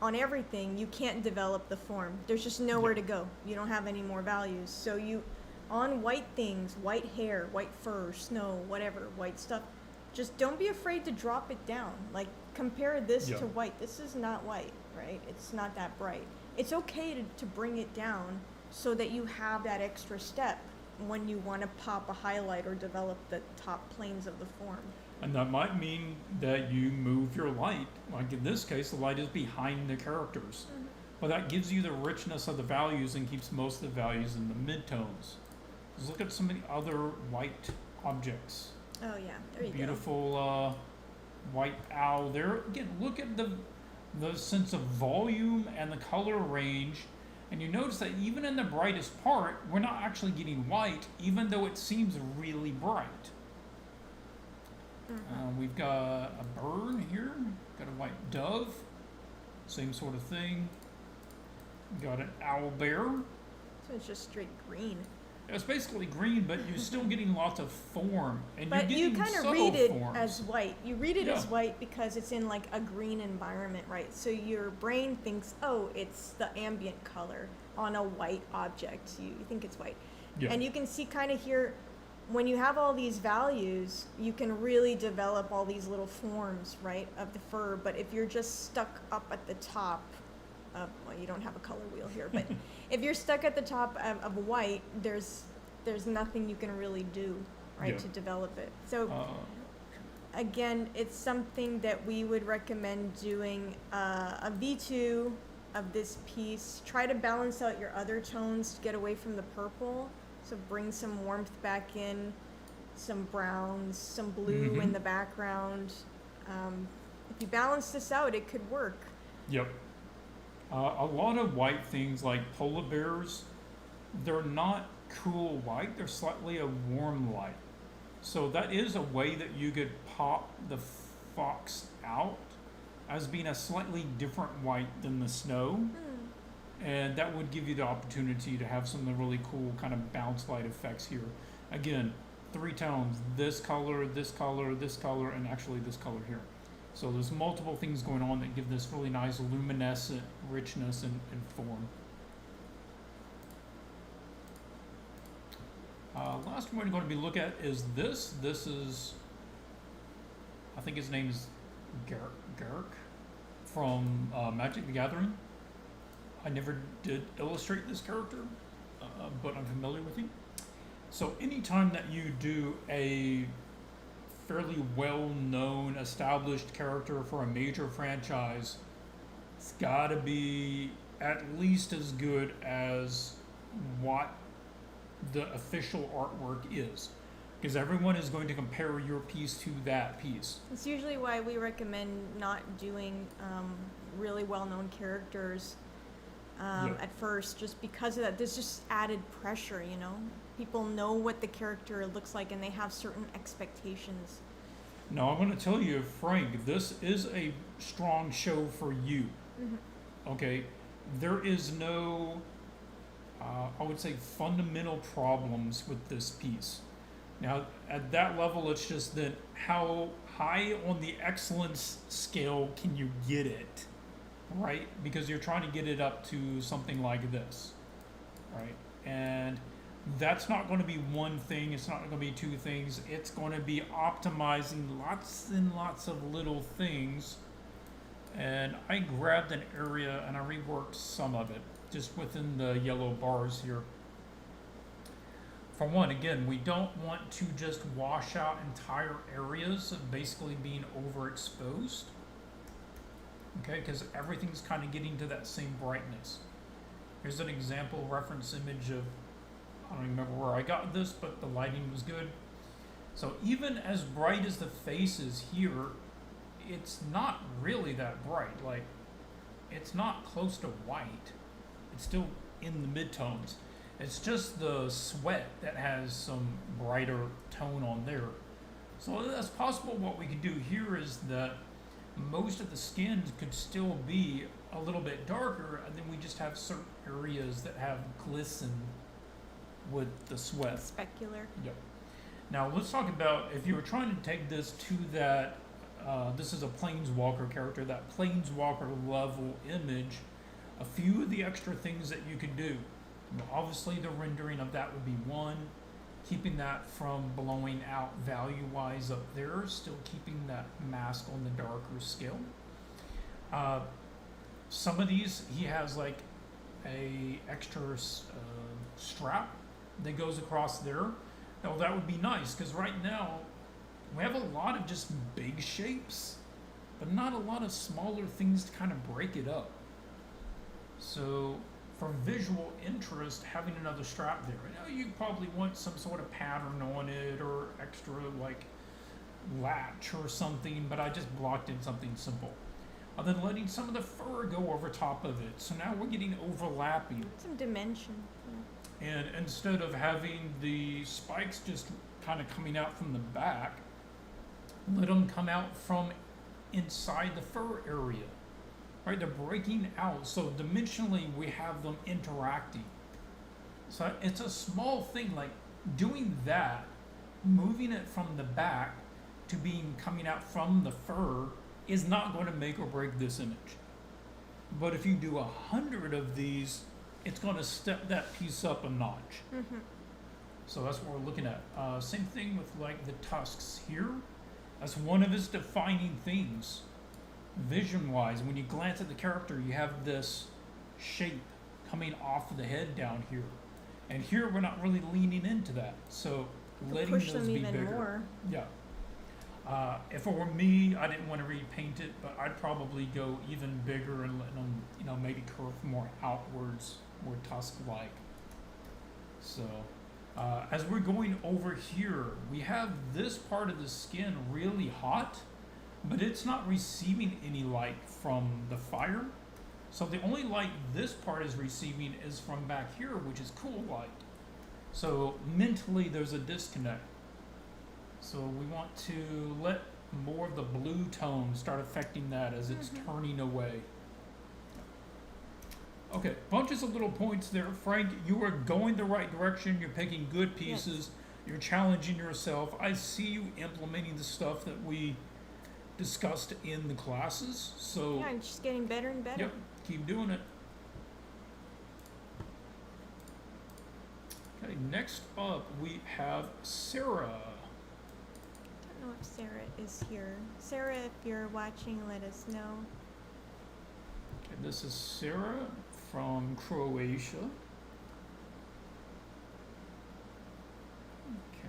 everything, you can't develop the form. There's just nowhere to go. You don't have any more values. So you, on white things, white hair, white fur, snow, whatever, white stuff, just don't be afraid to drop it down. Like, compare this to white. This is not white, right? It's not that bright. It's okay to bring it down so that you have that extra step when you want to pop a highlight or develop the top planes of the form. And that might mean that you move your light. Like in this case, the light is behind the characters. But that gives you the richness of the values and keeps most of the values in the midtones. Let's look at some of the other white objects. Oh yeah, there you go. Beautiful white owl there. Again, look at the sense of volume and the color range. And you notice that even in the brightest part, we're not actually getting white, even though it seems really bright. We've got a bird here, got a white dove, same sort of thing. Got an owl bear. So it's just straight green. It's basically green, but you're still getting lots of form, and But you're you getting kind of subtle read it forms. as white. You read it as Yeah. white because it's in like a green environment, right? So your brain thinks, oh, it's the ambient color on a white object. You think it's white. Yeah. And you can see kind of here, when you have all these values, you can really develop all these little forms, right, of the fur. But if you're just stuck up at the top, well, you don't have a color wheel here, but if you're stuck at the top of white, there's nothing you can really do, right, Yeah. to develop it. So Uh, again, it's something that we would recommend doing a V2 of this piece. Try to balance out your other tones to get away from the purple. So bring some warmth back in, some browns, some blue in Mhm. the background. If you balance this out, it could work. Yep. A lot of white things like polar bears, they're not cool white, they're slightly a warm light. So that is a way that you could pop the fox out as being a slightly different white than the snow. And that would give you the opportunity to have some of the really cool kind of bounce light effects here. Again, 3 tones, this color, this color, this color, and actually this color here. So there's multiple things going on that give this really nice luminescent richness and form. Last one we're going to be looking at is this. This is, I think his name is Garrick from Magic the Gathering. I never did illustrate this character, but I'm familiar with him. So anytime that you do a fairly well-known, established character for a major franchise, it's got to be at least as good as what the official artwork is, because everyone is going to compare your piece to that piece. It's usually why we recommend not doing really well-known characters at first, just because of that. There's just added pressure, you know? People know what the character looks like and they have certain expectations. Now, I'm going to tell you, Frank, this is a strong show for you. Okay? There is no, I would say, fundamental problems with this piece. Now, at that level, it's just that how high on the excellence scale can you get it, right? Because you're trying to get it up to something like this, right? And that's not going to be one thing. It's not going to be 2 things. It's going to be optimizing lots and lots of little things. And I grabbed an area and I reworked some of it just within the yellow bars here. For one, again, we don't want to just wash out entire areas of basically being overexposed. Okay, because everything's kind of getting to that same brightness. Here's an example reference image of, I don't remember where I got this, but the lighting was good. So even as bright as the face is here, it's not really that bright. Like, it's not close to white. It's still in the midtones. It's just the sweat that has some brighter tone on there. So that's possible. What we could do here is that most of the skin could still be a little bit darker, and then we just have certain areas that have glisten with the sweat. Specular. Yep. Now let's talk about if you were trying to take this to that, this is a Planeswalker character, that Planeswalker level image, a few of the extra things that you could do. Obviously the rendering of that would be one, keeping that from blowing out value-wise up there, still keeping that mask on the darker scale. Some of these, he has like a extra strap that goes across there. Now that would be nice, because right now we have a lot of just big shapes, but not a lot of smaller things to kind of break it up. So for visual interest, having another strap there, you probably want some sort of pattern on it or extra like latch or something, but I just blocked in something simple. And then letting some of the fur go over top of it. So now we're getting overlapping. Some dimension. Yeah. And instead of having the spikes just kind of coming out from the back, let them come out from inside the fur area. Right? They're breaking out. So dimensionally, we have them interacting. So it's a small thing, like doing that, moving it from the back to being coming out from the fur is not going to make or break this image. But if you do 100 of these, it's going to step that piece up a notch. Mm-hmm. So that's what we're looking at. Same thing with like the tusks here. That's one of its defining things. Vision-wise, when you glance at the character, you have this shape coming off of the head down here. And here we're not really leaning into that. So letting Push those them be even bigger. more. Yeah. If it were me, I didn't want to repaint it, but I'd probably go even bigger and let them, maybe curve more outwards, more tusk-like. So, as we're going over here, we have this part of the skin really hot, but it's not receiving any light from the fire. So the only light this part is receiving is from back here, which is cool light. So mentally, there's a disconnect. So we want to let more of the blue tone start affecting that as it's turning away. Okay, bunches of little points there. Frank, you are going the right direction. You're picking good pieces. Yes. You're challenging yourself. I see you implementing the stuff that we discussed in the classes. So, Yeah, I'm just getting better and better. yep, keep doing it. Okay, next up we have Sarah. I don't know if Sarah is here. Sarah, if you're watching, let us know. Okay, this is Sarah from Croatia. Okay.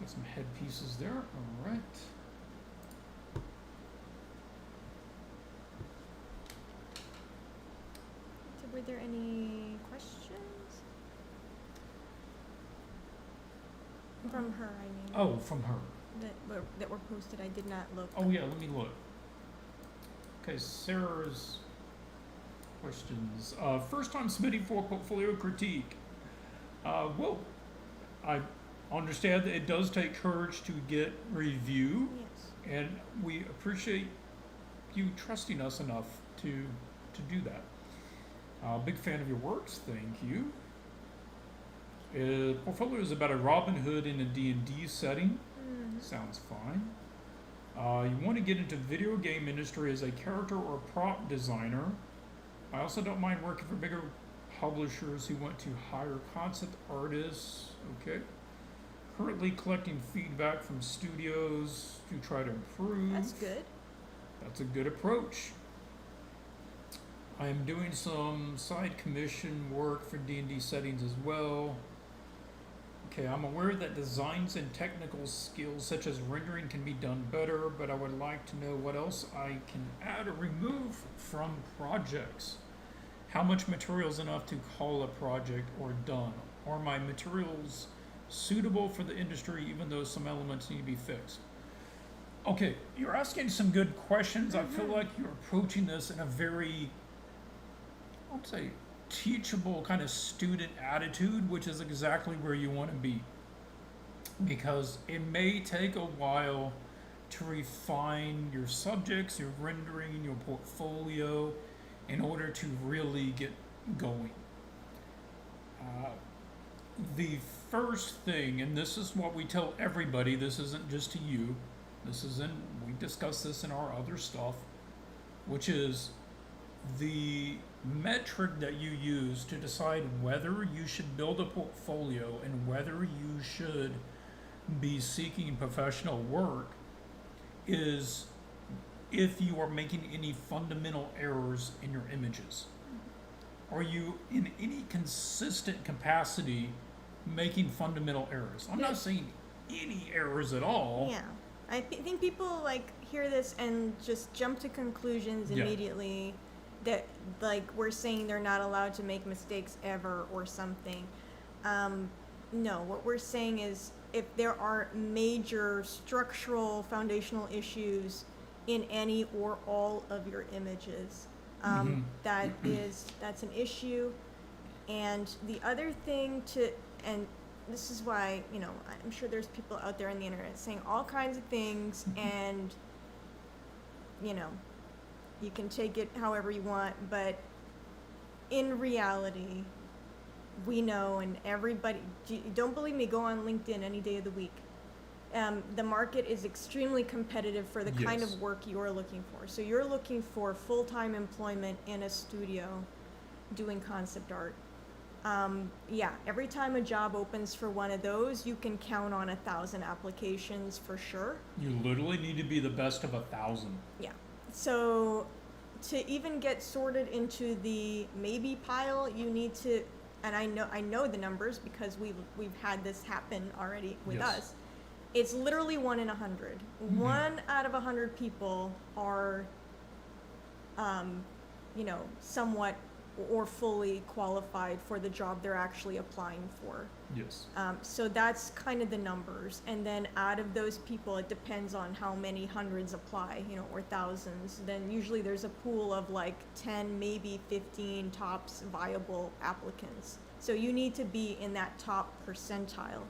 Got some head pieces there. All right. So were there any questions? From her, I mean. Oh, from her. That were posted. I did not look. Oh yeah, let me look. Okay, Sarah's questions. First time submitting for portfolio critique. Well, I understand that it does take courage to get review, Yes. and we appreciate you trusting us enough to do that. Big fan of your works, thank you. Portfolio is about a Robin Hood in a D&D setting. Sounds fine. You want to get into video game industry as a character or prop designer. I also don't mind working for bigger publishers who want to hire concept artists. Okay. Currently collecting feedback from studios to try to improve. That's good. That's a good approach. I am doing some side commission work for D&D settings as well. Okay, I'm aware that designs and technical skills such as rendering can be done better, but I would like to know what else I can add or remove from projects. How much material is enough to call a project or done? Are my materials suitable for the industry even though some elements need to be fixed? Okay, you're asking some good questions. I feel like you're approaching this in a very, I would say, teachable kind of student attitude, which is exactly where you want to be. Because it may take a while to refine your subjects, your rendering, your portfolio, in order to really get going. The first thing, and this is what we tell everybody, this isn't just to you, we discuss this in our other stuff, which is the metric that you use to decide whether you should build a portfolio and whether you should be seeking professional work is if you are making any fundamental errors in your images. Are you in any consistent capacity making fundamental errors? I'm not saying any errors at all. Yeah. I think people hear this and just jump to conclusions Yeah. immediately that we're saying they're not allowed to make mistakes ever or something. No, what we're saying is if there are major structural foundational issues in any or all of your images, that's an issue. And the other thing this is why, you know, I'm sure there's people out there on the internet saying all kinds of things, and, you know, you can take it however you want, but in reality, we know, and everybody, don't believe me, go on LinkedIn any day of the week. The market is extremely competitive for the kind Yes. of work you're looking for. So you're looking for full-time employment in a studio doing concept art. Yeah, every time a job opens for one of those, you can count on 1,000 applications for sure. You literally need to be the best of 1,000. Yeah. So to even get sorted into the maybe pile, you need to, and I know the numbers because we've had this happen already with Yes. us. It's literally 1 in 100. Mhm. 1 out of 100 people are, you know, somewhat or fully qualified for the job they're actually applying for. Yes. So that's kind of the numbers. And then out of those people, it depends on how many hundreds apply, you know, or thousands. Then usually there's a pool of like 10, maybe 15 tops viable applicants. So you need to be in that top percentile.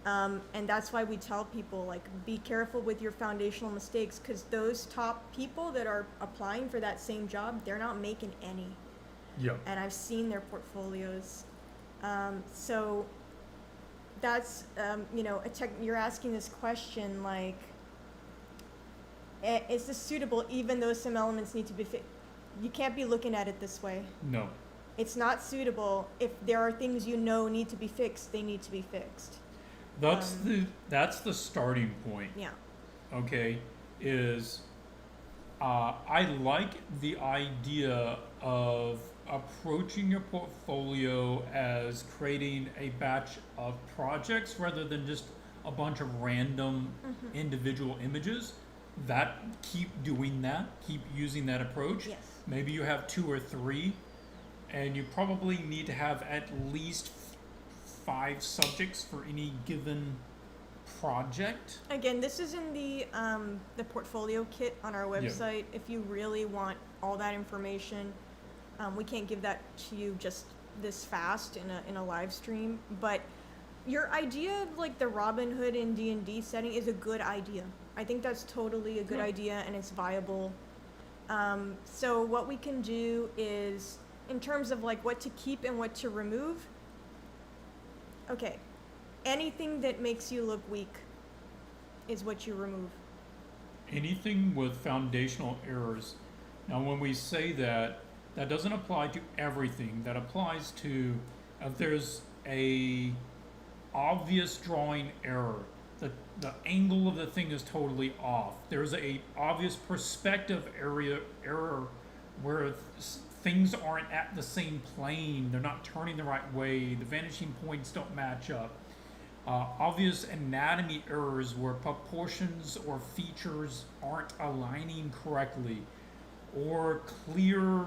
And that's why we tell people, like, be careful with your foundational mistakes, because those top people that are applying for that same job, they're not making any. Yeah. And I've seen their portfolios. So that's, you know, you're asking this question, like, is this suitable even though some elements need to be fixed? You can't be looking at it this way. No. It's not suitable. If there are things you know need to be fixed, they need to be fixed. That's the starting point. Yeah. Okay, is I like the idea of approaching your portfolio as creating a batch of projects rather than just a bunch of random individual images. Keep doing that, keep using that approach. Yes. Maybe you have 2 or 3, and you probably need to have at least 5 subjects for any given project. Again, this is in the portfolio kit on our website. If you really want all that information, we can't give that to you just this fast in a live stream. But your idea of like the Robin Hood in D&D setting is a good idea. I think that's totally a good idea, and it's viable. So what we can do is, in terms of like what to keep and what to remove. Okay, anything that makes you look weak is what you remove. Anything with foundational errors. Now, when we say that, that doesn't apply to everything. That applies to if there's a obvious drawing error, the angle of the thing is totally off. There's a obvious perspective error where things aren't at the same plane. They're not turning the right way. The vanishing points don't match up. Obvious anatomy errors where proportions or features aren't aligning correctly, or clear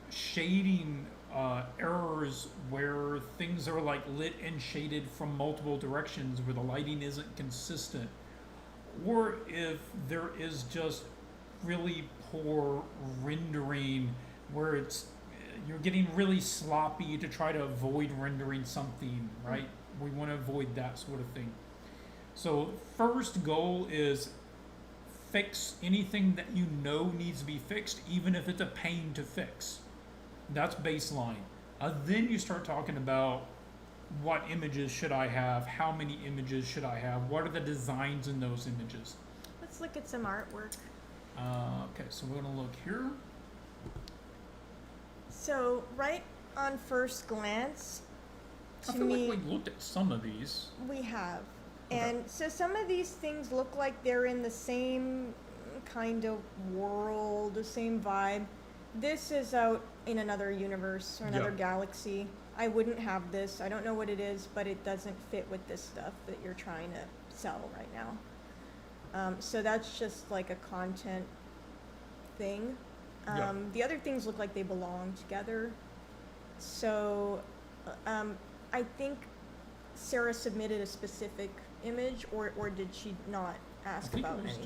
shading errors where things are like lit and shaded from multiple directions where the lighting isn't consistent, or if there is just really poor rendering where you're getting really sloppy to try to avoid rendering something, right? We want to avoid that sort of thing. So first goal is fix anything that you know needs to be fixed, even if it's a pain to fix. That's baseline. Then you start talking about what images should I have, how many images should I have, what are the designs in those images. Let's look at some artwork. Okay, so we're going to look here. So right on first glance, I to feel me, like we looked at some of these. we have. Okay. And so some of these things look like they're in the same kind of world, the same vibe. This is out in another universe or another galaxy. I wouldn't have this. I don't know what it is, but it doesn't fit with this stuff that you're trying to sell right now. So that's just like a content thing. The other things look like they belong together. So I think Sarah submitted a specific image, or did she not ask about anything? I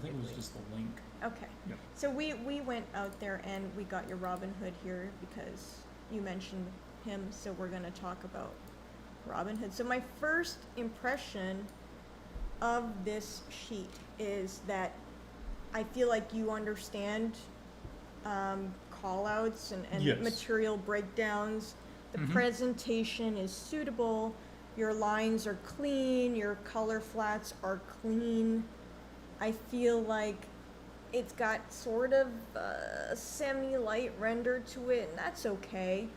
think it was just the link. Okay. Yeah. So we went out there and we got your Robin Hood here because you mentioned him, so we're going to talk about Robin Hood. So my first impression of this sheet is that I feel like you understand call outs and Yes. material breakdowns. The Mhm. presentation is suitable. Your lines are clean. Your color flats are clean. I feel like it's got sort of a semi-light render to it, and that's okay.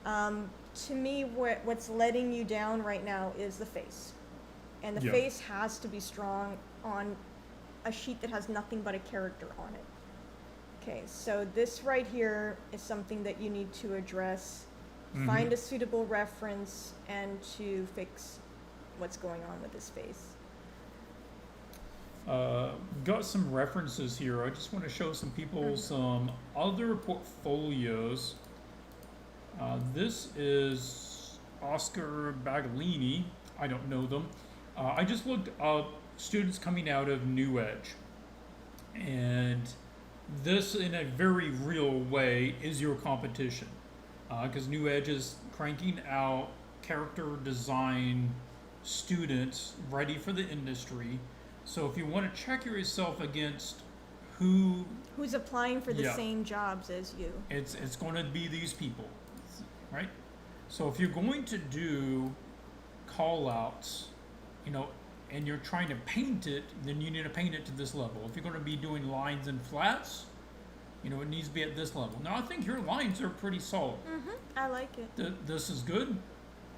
To me, what's letting you down right now is the face. And the Yeah. face has to be strong on a sheet that has nothing but a character on it. Okay, so this right here is something that you need to address, Mhm. find a suitable reference, and to fix what's going on with his face. Got some references here. I just want to show some people some other portfolios. This is Oscar Bagalini. I don't know them. I just looked up students coming out of New Edge. And this, in a very real way, is your competition. Because New Edge is cranking out character design students ready for the industry. So if you want to check yourself against Who's applying for the Yeah. same jobs as you? it's going to be these people, right? So if you're going to do call outs, you know, and you're trying to paint it, then you need to paint it to this level. If you're going to be doing lines and flats, you know, it needs to be at this level. Now I think your lines are pretty solid. I like it. This is good,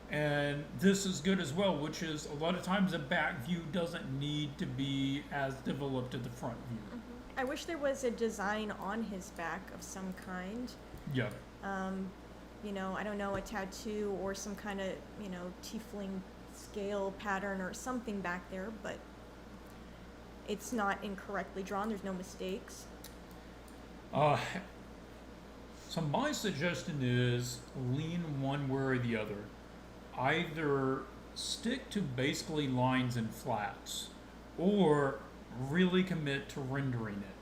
and this is good as well, which is a lot of times the back view doesn't need to be as developed as the front view. I wish there was a design on his back of some kind. Yeah. You know, I don't know, a tattoo or some kind of, you know, tiefling scale pattern or something back there, but it's not incorrectly drawn. There's no mistakes. So my suggestion is lean one way or the other. Either stick to basically lines and flats, or really commit to rendering it.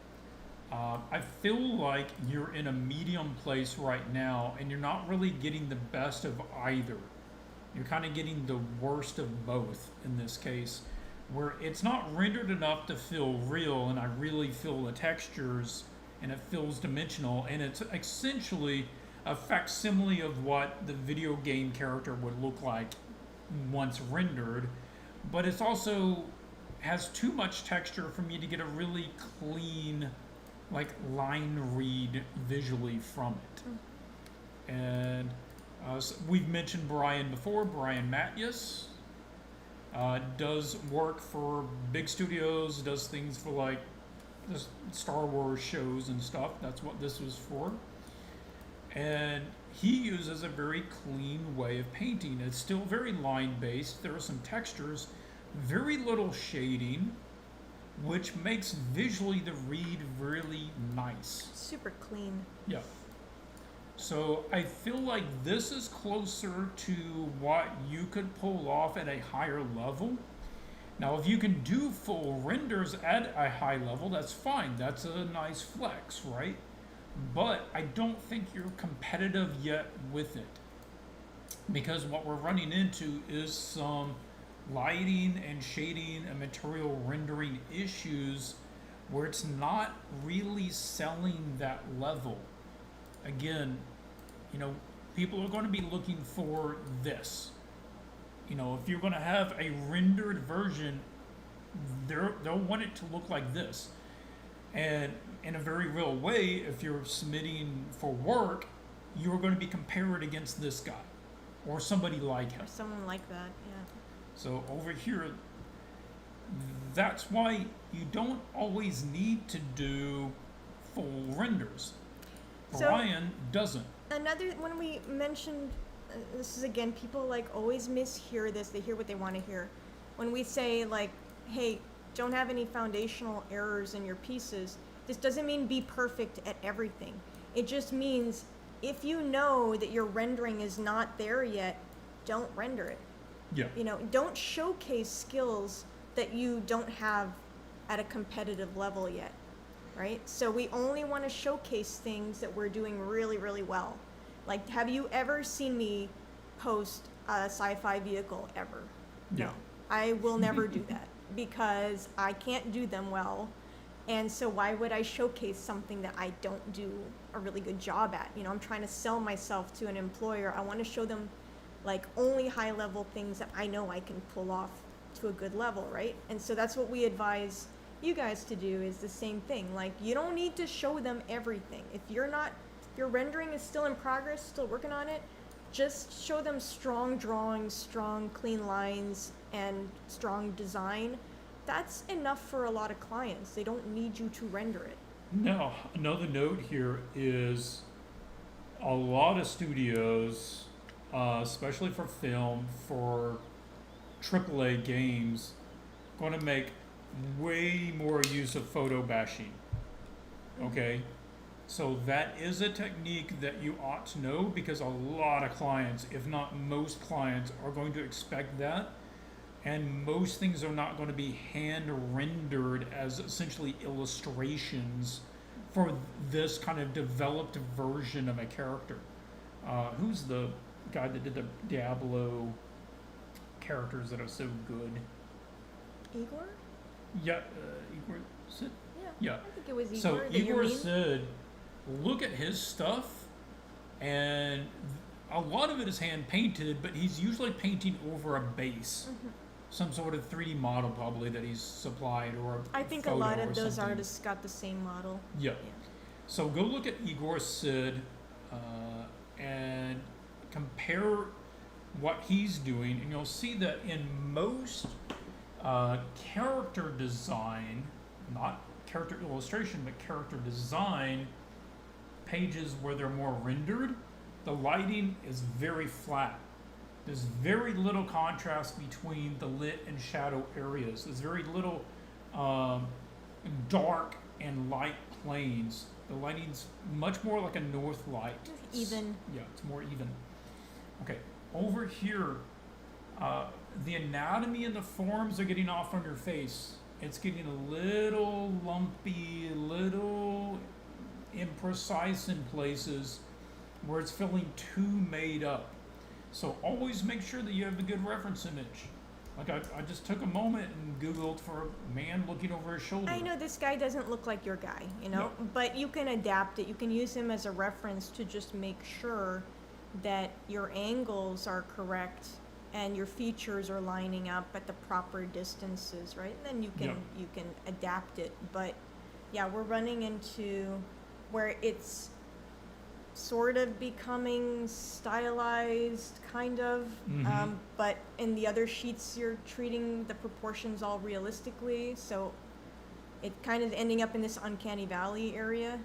I feel like you're in a medium place right now, and you're not really getting the best of either. You're kind of getting the worst of both in this case, where it's not rendered enough to feel real, and I really feel the textures, and it feels dimensional, and it's essentially a facsimile of what the video game character would look like once rendered, but it's also has too much texture for me to get a really clean, like, line read visually from it. And so we've mentioned Brian before. Brian Mathias does work for big studios, does things for like the Star Wars shows and stuff. That's what this was for. And he uses a very clean way of painting. It's still very line based. There are some textures, very little shading, which makes visually the read really nice. Super clean. Yeah. So I feel like this is closer to what you could pull off at a higher level. Now, if you can do full renders at a high level, that's fine. That's a nice flex, right? But I don't think you're competitive yet with it. Because what we're running into is some lighting and shading and material rendering issues where it's not really selling that level. Again, you know, people are going to be looking for this. You know, if you're going to have a rendered version, they'll want it to look like this. And in a very real way, if you're submitting for work, you're going to be compared against this guy or somebody like him. Or someone like that, yeah. So over here, that's why you don't always need to do full renders. So- Brian doesn't. Another, when we mentioned, this is again, people like always mishear this. They hear what they want to hear. When we say like, hey, don't have any foundational errors in your pieces, this doesn't mean be perfect at everything. It just means if you know that your rendering is not there yet, don't render it. Yeah. You know, don't showcase skills that you don't have at a competitive level yet, right? So we only want to showcase things that we're doing really, really well. Like, have you ever seen me post a sci-fi vehicle ever. Yeah. No, I will never do that because I can't do them well. And so why would I showcase something that I don't do a really good job at? You know, I'm trying to sell myself to an employer. I want to show them like only high level things that I know I can pull off to a good level, right? And so that's what we advise you guys to do is the same thing. Like you don't need to show them everything. If your rendering is still in progress, still working on it, just show them strong drawings, strong clean lines, and strong design. That's enough for a lot of clients. They don't need you to render it. Now, another note here is a lot of studios, especially for film, for AAA games, going to make way more use of photo bashing. Okay? So that is a technique that you ought to know because a lot of clients, if not most clients, are going to expect that. And most things are not going to be hand rendered as essentially illustrations for this kind of developed version of a character. Who's the guy that did the Diablo characters that are so good? Igor? Yeah, Igor Sid? Yeah. I think it was Igor. So that you Igor mean. Sid, look at his stuff, and a lot of it is hand painted, but he's usually painting over a base. Some sort of 3D model probably that he's supplied or I think a photo lot or of those something. artists got the same model. Yeah. So go look at Igor Sid and compare what he's doing, and you'll see that in most character design, not character illustration, but character design pages where they're more rendered, the lighting is very flat. There's very little contrast between the lit and shadow areas. There's very little dark and light planes. The lighting's much more like a north light. Even. Yeah, it's more even. Okay, over here, the anatomy and the forms are getting off on your face. It's getting a little lumpy, a little imprecise in places where it's feeling too made up. So always make sure that you have a good reference image. Like I just took a moment and Googled for a man looking over his shoulder. I know this guy doesn't look like your guy, you know, No. but you can adapt it. You can use him as a reference to just make sure that your angles are correct and your features are lining up at the proper distances, right? And then you can adapt it. But yeah, we're running into where it's sort of becoming stylized, kind of. But in the other sheets, you're treating the proportions all realistically, so it kind of ending up in this uncanny valley area.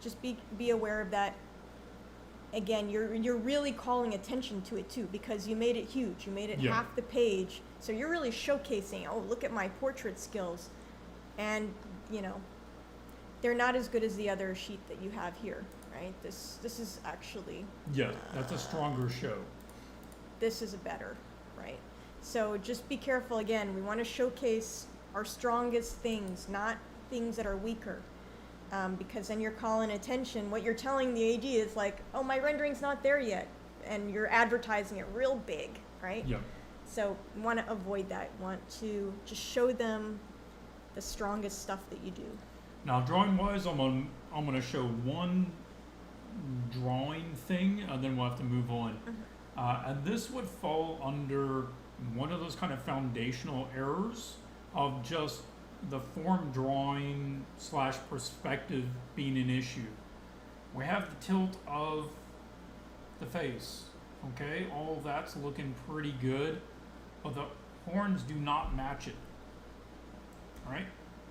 Just be aware of that. Again, you're really calling attention to it too because you made it huge. You made it half the page, so you're really showcasing. Oh, look at my portrait skills, and you know, they're not as good as the other sheet that you have here. Right? This is actually that's a stronger show. this is a better, right? So just be careful again. We want to showcase our strongest things, not things that are weaker, because then you're calling attention. What you're telling the AD is like, oh, my rendering's not there yet, and you're advertising it real big, right? Yeah. So we want to avoid that. Want to just show them the strongest stuff that you do. Now drawing wise, I'm gonna show one drawing thing, and then we'll have to move on. And this would fall under one of those kind of foundational errors of just the form drawing / perspective being an issue. We have the tilt of the face, okay? All of that's looking pretty good, but the horns do not match it, all right?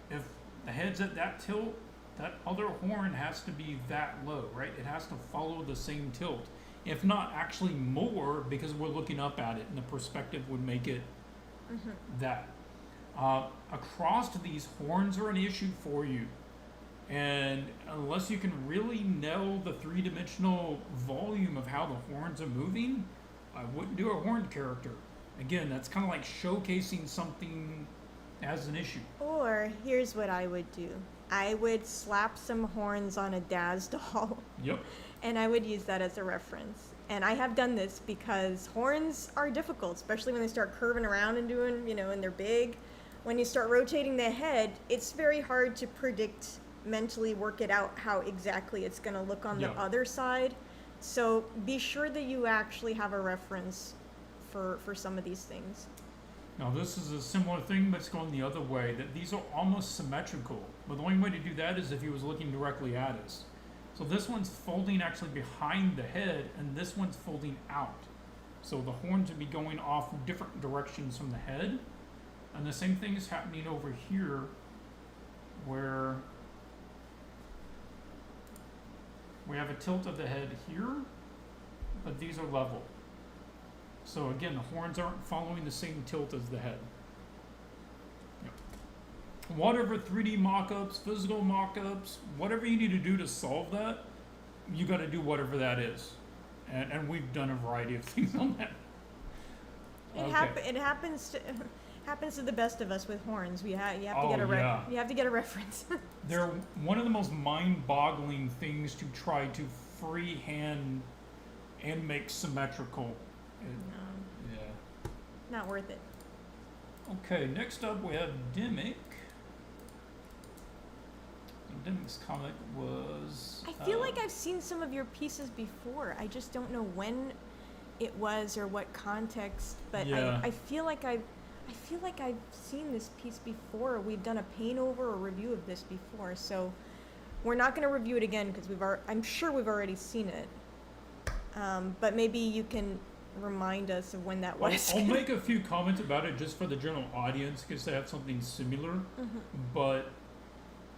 If the head's at that tilt, that other horn has to be that low, right? It has to follow the same tilt. If not, actually more, because we're looking up at it, and the perspective would make it that. Across these, horns are an issue for you. And unless you can really nail the three-dimensional volume of how the horns are moving, I wouldn't do a horned character. Again, that's kind of like showcasing something as an issue. Or here's what I would do. I would slap some horns on a Daz doll. Yep. And I would use that as a reference. And I have done this because horns are difficult, especially when they start curving around and doing, and they're big. When you start rotating the head, it's very hard to predict, mentally work it out how exactly it's going to look on the Yeah. other side. So be sure that you actually have a reference for some of these things. Now this is a similar thing, but it's going the other way, that these are almost symmetrical. But the only way to do that is if he was looking directly at us. So this one's folding actually behind the head, and this one's folding out. So the horns would be going off different directions from the head. And the same thing is happening over here, where we have a tilt of the head here, but these are level. So again, the horns aren't following the same tilt as the head. Yep. Whatever 3D mock-ups, physical mock-ups, whatever you need to do to solve that, you got to do whatever that is. And we've done a variety of things on that. It happens to the best of us with horns. You have to Oh, get a yeah. you have to get a reference. They're one of the most mind-boggling things to try to freehand and make symmetrical. No, Yeah. not worth it. Okay, next up we have Dimmick. Dimmick's comic was... I feel like I've seen some of your pieces before. I just don't know when it was or what context. But Yeah. I feel like I've seen this piece before. We've done a paint over or review of this before. So we're not going to review it again because I'm sure we've already seen it. But maybe you can remind us of when that was. I'll make a few comments about it just for the general audience because they have something similar. Mm-hmm. But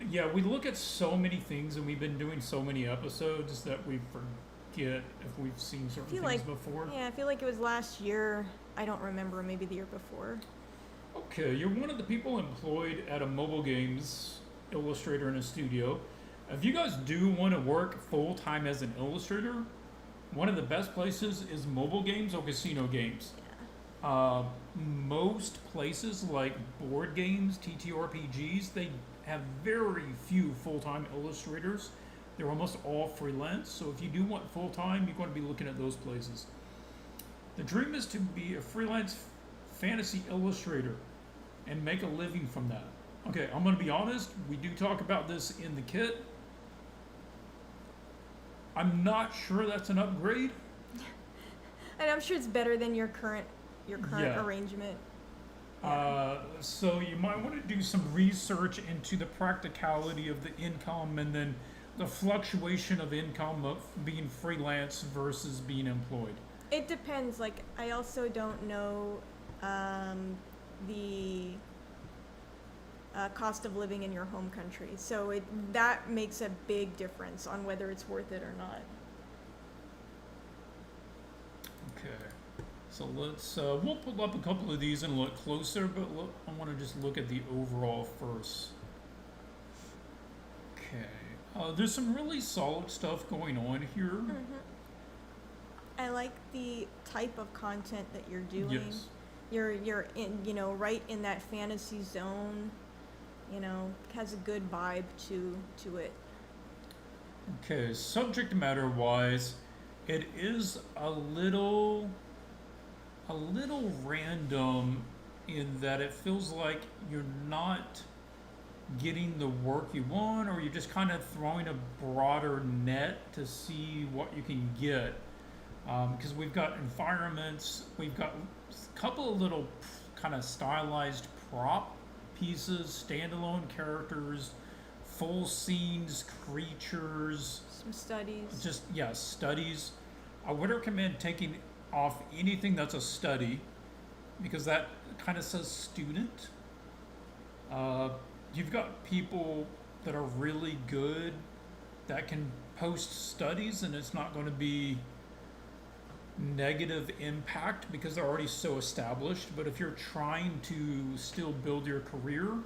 yeah, we look at so many things and we've been doing so many episodes that we forget if we've seen certain things before. Yeah, I feel like it was last year. I don't remember. Maybe the year before. Okay, you're one of the people employed at a mobile games illustrator in a studio. If you guys do want to work full-time as an illustrator, one of the best places is mobile games or casino games. Yeah. Most places like board games, TTRPGs, they have very few full-time illustrators. They're almost all freelance, so if you do want full-time, you're going to be looking at those places. The dream is to be a freelance fantasy illustrator and make a living from that. Okay, I'm going to be honest, we do talk about this in the kit. I'm not sure that's an upgrade. And I'm sure it's better than your current Yeah. arrangement. So you might want to do some research into the practicality of the income and then the fluctuation of income of being freelance versus being employed. It depends. Like, I also don't know the cost of living in your home country. So that makes a big difference on whether it's worth it or not. Okay. So let's, we'll pull up a couple of these and look closer, but I want to just look at the overall first. Okay. There's some really solid stuff going on here. Mm-hmm. I like the type of content that you're doing. Yes. You're in, right in that fantasy zone. Has a good vibe to it. Okay, subject matter wise, it is a little random in that it feels like you're not getting the work you want, or you're just kind of throwing a broader net to see what you can get. Because we've got environments, we've got a couple of little kind of stylized prop pieces, standalone characters, full scenes, creatures. Some studies. Studies. I would recommend taking off anything that's a study because that kind of says student. You've got people that are really good that can post studies and it's not going to be negative impact because they're already so established. But if you're trying to still build your career,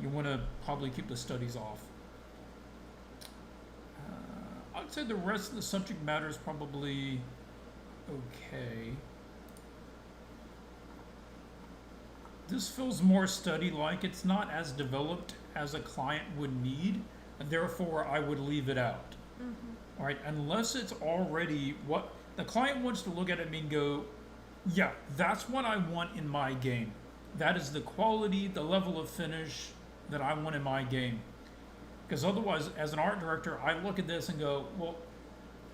you want to probably keep the studies off. I'd say the rest of the subject matter is probably okay. This feels more study-like. It's not as developed as a client would need, and therefore I would leave it out. Mm-hmm. All right, unless it's already The client wants to look at it and go, yeah, that's what I want in my game. That is the quality, the level of finish that I want in my game. Because otherwise, as an art director, I look at this and go, well,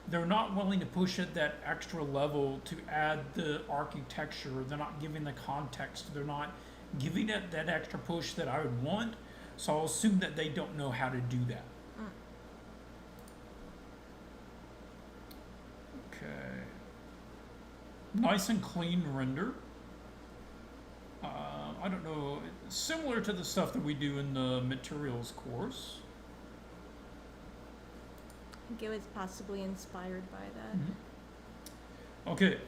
they're not willing to push it that extra level to add the architecture. They're not giving the context. They're not giving it that extra push that I would want. So I'll assume that they don't know how to do that. Okay. Nice and clean render. I don't know, similar to the stuff that we do in the materials course. I think it was possibly inspired by that. Okay.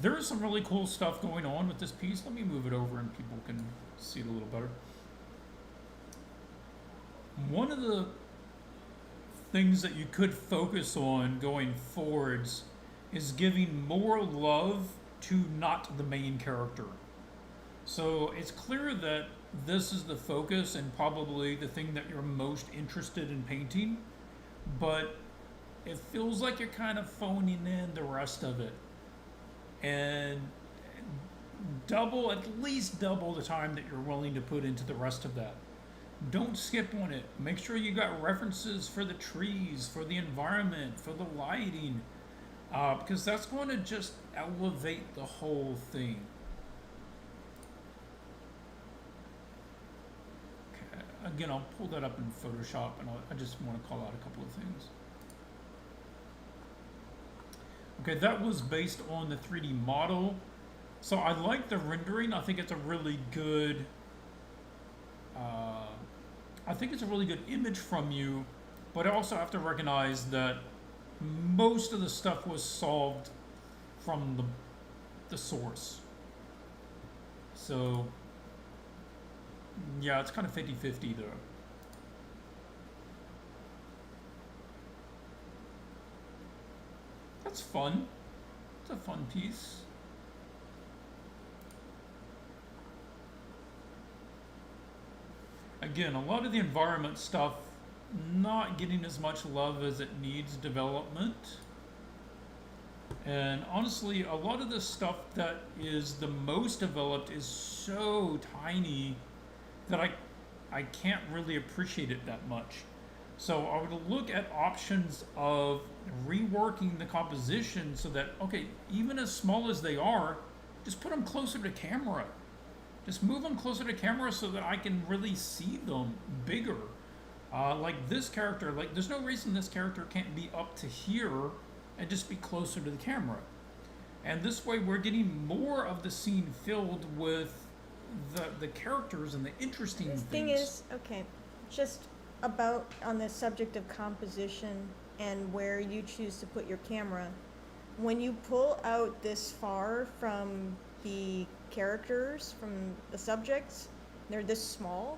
There's some really cool stuff going on with this piece. Let me move it over and people can see it a little better. One of the things that you could focus on going forwards is giving more love to not the main character. So it's clear that this is the focus and probably the thing that you're most interested in painting, but it feels like you're kind of phoning in the rest of it. And at least double the time that you're willing to put into the rest of that. Don't skip on it. Make sure you got references for the trees, for the environment, for the lighting, because that's going to just elevate the whole thing. Okay. Again, I'll pull that up in Photoshop, and I just want to call out a couple of things. Okay, that was based on the 3D model. So I like the rendering. I think it's a really good image from you, but I also have to recognize that most of the stuff was solved from the source. So yeah, it's kind of 50-50 there. That's fun. It's a fun piece. Again, a lot of the environment stuff not getting as much love as it needs development. And honestly, a lot of the stuff that is the most developed is so tiny that I can't really appreciate it that much. So I would look at options of reworking the composition so that, okay, even as small as they are, just put them closer to camera. Just move them closer to camera so that I can really see them bigger. Like this character, like there's no reason this character can't be up to here and just be closer to the camera. And this way we're getting more of the scene filled with the characters and the interesting things. The thing is, okay, just about on the subject of composition and where you choose to put your camera, when you pull out this far from the characters, from the subjects, they're this small,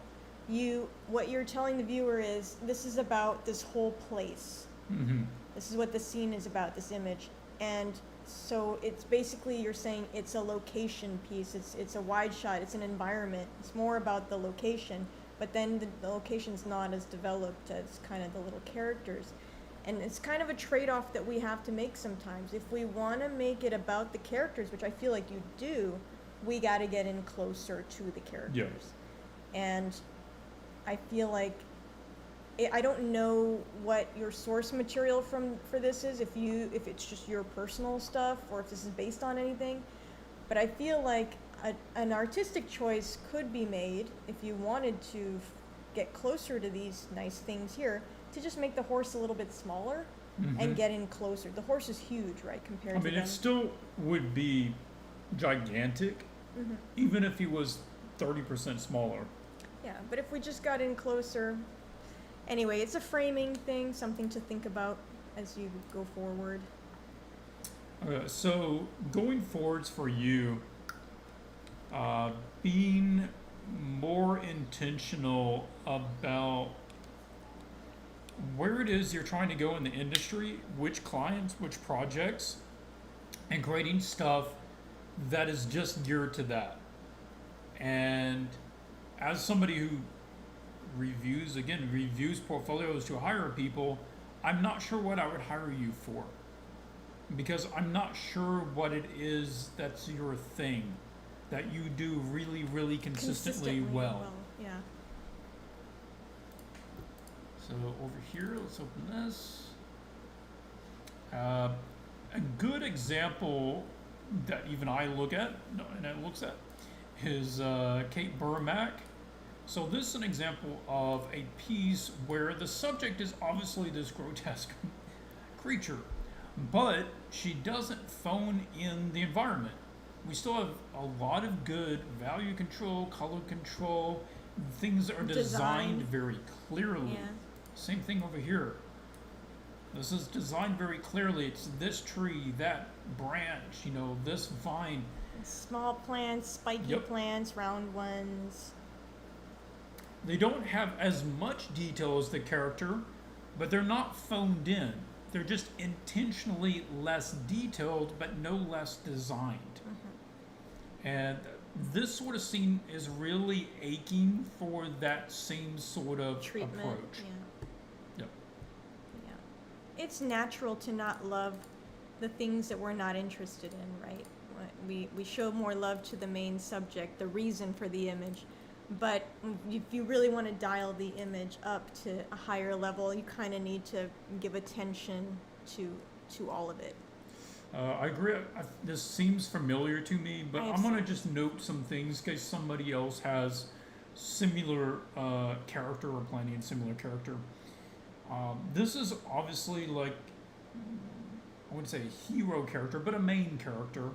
what you're telling the viewer is this is about this whole place. Mm-hmm. This is what the scene is about, this image. And so it's basically, you're saying it's a location piece, it's a wide shot, it's an environment, it's more about the location, but then the location's not as developed as kind of the little characters. And it's kind of a trade-off that we have to make sometimes. If we want to make it about the characters, which I feel like you do, we got to get in closer to the characters. Yeah. And I feel like I don't know what your source material for this is, if it's just your personal stuff or if this is based on anything, but I feel like an artistic choice could be made if you wanted to get closer to these nice things here, to just make the horse a little bit smaller and get in closer. The horse is huge, right, compared to them. It still would be gigantic, even if he was 30% smaller. Yeah, but if we just got in closer. Anyway, it's a framing thing, something to think about as you go forward. Okay, so going forwards for you, being more intentional about where it is you're trying to go in the industry, which clients, which projects, and creating stuff that is just geared to that. And as somebody who reviews portfolios to hire people, I'm not sure what I would hire you for. because I'm not sure what it is that's your thing that you do really, really consistently well. Yeah. So over here, let's open this. A good example that even I look at, and it looks at, is Kate Burmack. So this is an example of a piece where the subject is obviously this grotesque creature, but she doesn't phone in the environment. We still have a lot of good value control, color control, things that are designed very clearly. Yeah. Same thing over here. This is designed very clearly. It's this tree, that branch, this vine. Small plants, spiky plants, round ones. They don't have as much detail as the character, but they're not phoned in. They're just intentionally less detailed, but no less designed. And this sort of scene is really aching for that same sort of Treatment. approach. Yeah. It's natural to not love the things that we're not interested in, right? We show more love to the main subject, the reason for the image. But if you really want to dial the image up to a higher level, you kind of need to give attention to all of it. I agree. This seems familiar to me, but I'm going to just note some things in case somebody else has similar character or planning a similar character. This is obviously like, I wouldn't say a hero character, but a main character.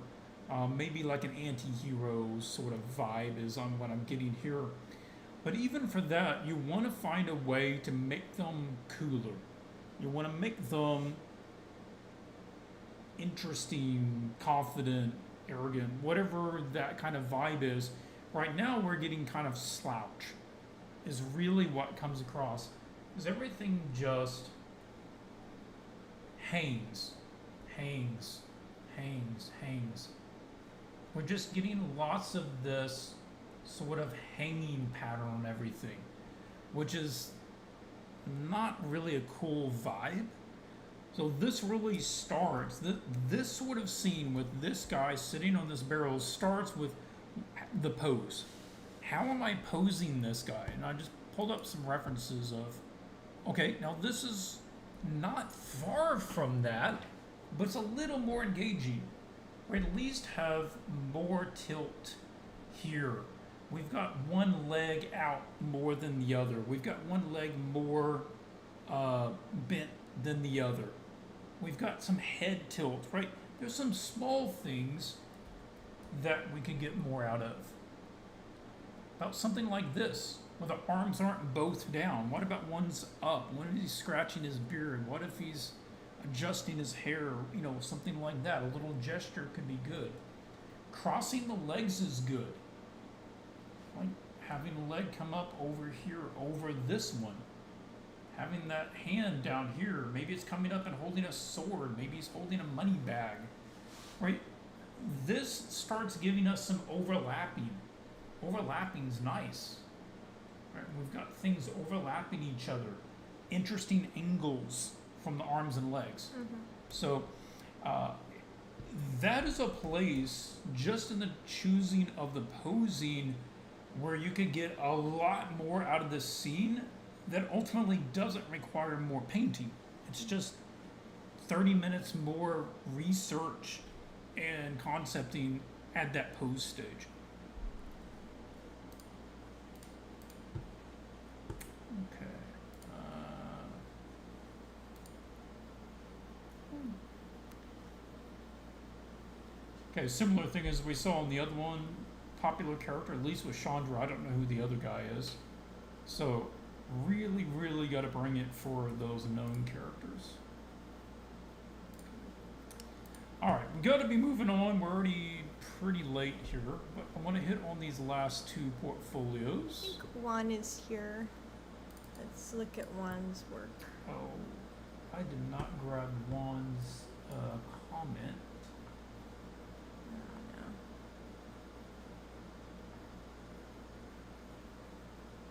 Maybe like an anti-hero sort of vibe is on what I'm getting here. But even for that, you want to find a way to make them cooler. You want to make them interesting, confident, arrogant, whatever that kind of vibe is. Right now, we're getting kind of slouch, is really what comes across. Is everything just hangs. We're just getting lots of this sort of hanging pattern on everything, which is not really a cool vibe. So this really starts, this sort of scene with this guy sitting on this barrel starts with the pose. How am I posing this guy? And I just pulled up some references of, okay, now this is not far from that, but it's a little more engaging. Or at least have more tilt here. We've got one leg out more than the other. We've got one leg more bent than the other. We've got some head tilt, right? There's some small things that we could get more out of. About something like this, where the arms aren't both down. What about one's up? What if he's scratching his beard? What if he's adjusting his hair? Something like that. A little gesture could be good. Crossing the legs is good. Like having a leg come up over here, over this one. Having that hand down here. Maybe it's coming up and holding a sword. Maybe he's holding a money bag. Right? This starts giving us some overlapping. Overlapping's nice. Right? We've got things overlapping each other. Interesting angles from the arms and legs. So that is a place just in the choosing of the posing where you could get a lot more out of this scene that ultimately doesn't require more painting. It's just 30 minutes more research and concepting at that pose stage. Okay. Okay, similar thing as we saw in the other one, popular character, at least with Chandra. I don't know who the other guy is. So, really, really got to bring it for those known characters. Alright, we got to be moving on. We're already pretty late here, but I want to hit on these last two portfolios. I think Juan is here. Let's look at Juan's work. Oh, I did not grab Juan's comment.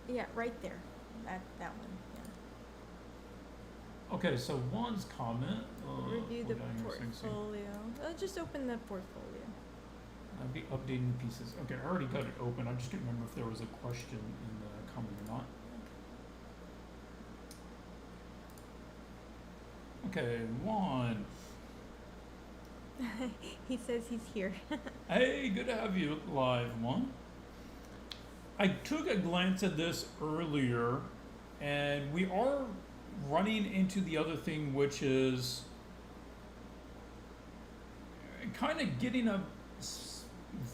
Yeah, right there. That one. Okay, so Juan's comment. Review hold the on here, portfolio. Just open the portfolio. I'll be updating the pieces. Okay, I already got it open. I just can't remember if there was a question in the comment or not. Okay, Juan. He says he's here. Hey, good to have you live, Juan. I took a glance at this earlier, and we are running into the other thing, which is kind of getting a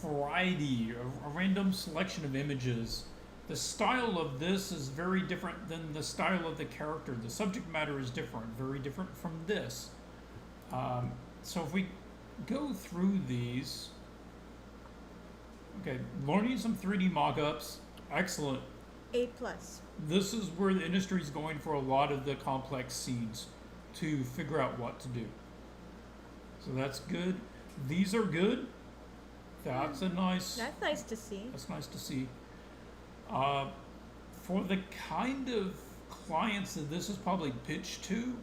variety, a random selection of images. The style of this is very different than the style of the character. The subject matter is different, very different from this. So if we go through these, okay, learning some 3D mock-ups, excellent. A plus. This is where the industry is going for a lot of the complex scenes to figure out what to do. So that's good. These are good. That's a nice. That's nice to see. That's nice to see. For the kind of clients that this is probably pitched to,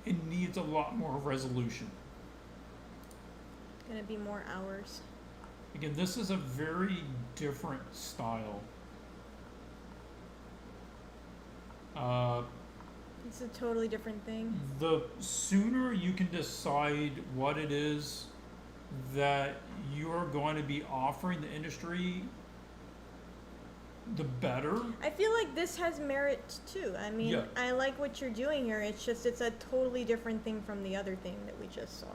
it needs a lot more resolution. Gonna be more hours. Again, this is a very different style. It's a totally different thing. The sooner you can decide what it is that you're going to be offering the industry, the better. I feel like this has merit too. I mean, Yeah. I like what you're doing here. It's just it's a totally different thing from the other thing that we just saw.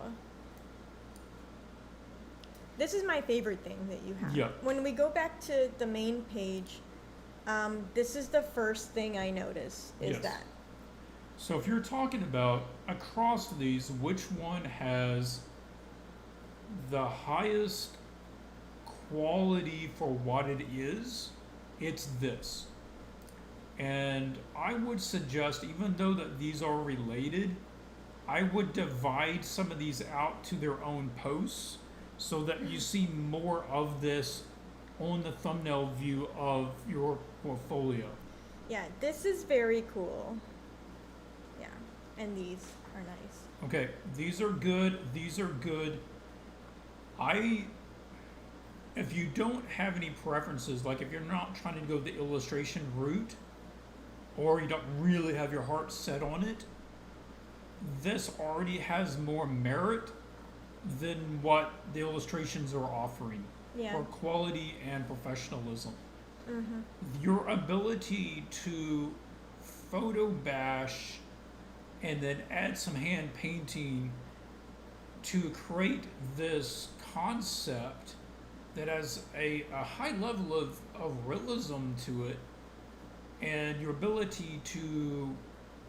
This is my favorite thing that you have. Yeah. When we go back to the main page, this is the first thing I notice is Yes. that. So if you're talking about across these, which one has the highest quality for what it is, it's this. And I would suggest, even though that these are related, I would divide some of these out to their own posts so that you see more of this on the thumbnail view of your portfolio. Yeah, this is very cool. Yeah, and these are nice. Okay, these are good. These are good. If you don't have any preferences, like if you're not trying to go the illustration route, or you don't really have your heart set on it, this already has more merit than what the illustrations are offering Yeah. for quality and professionalism. Mm-hmm. Your ability to photo bash and then add some hand painting to create this concept that has a high level of realism to it, and your ability to,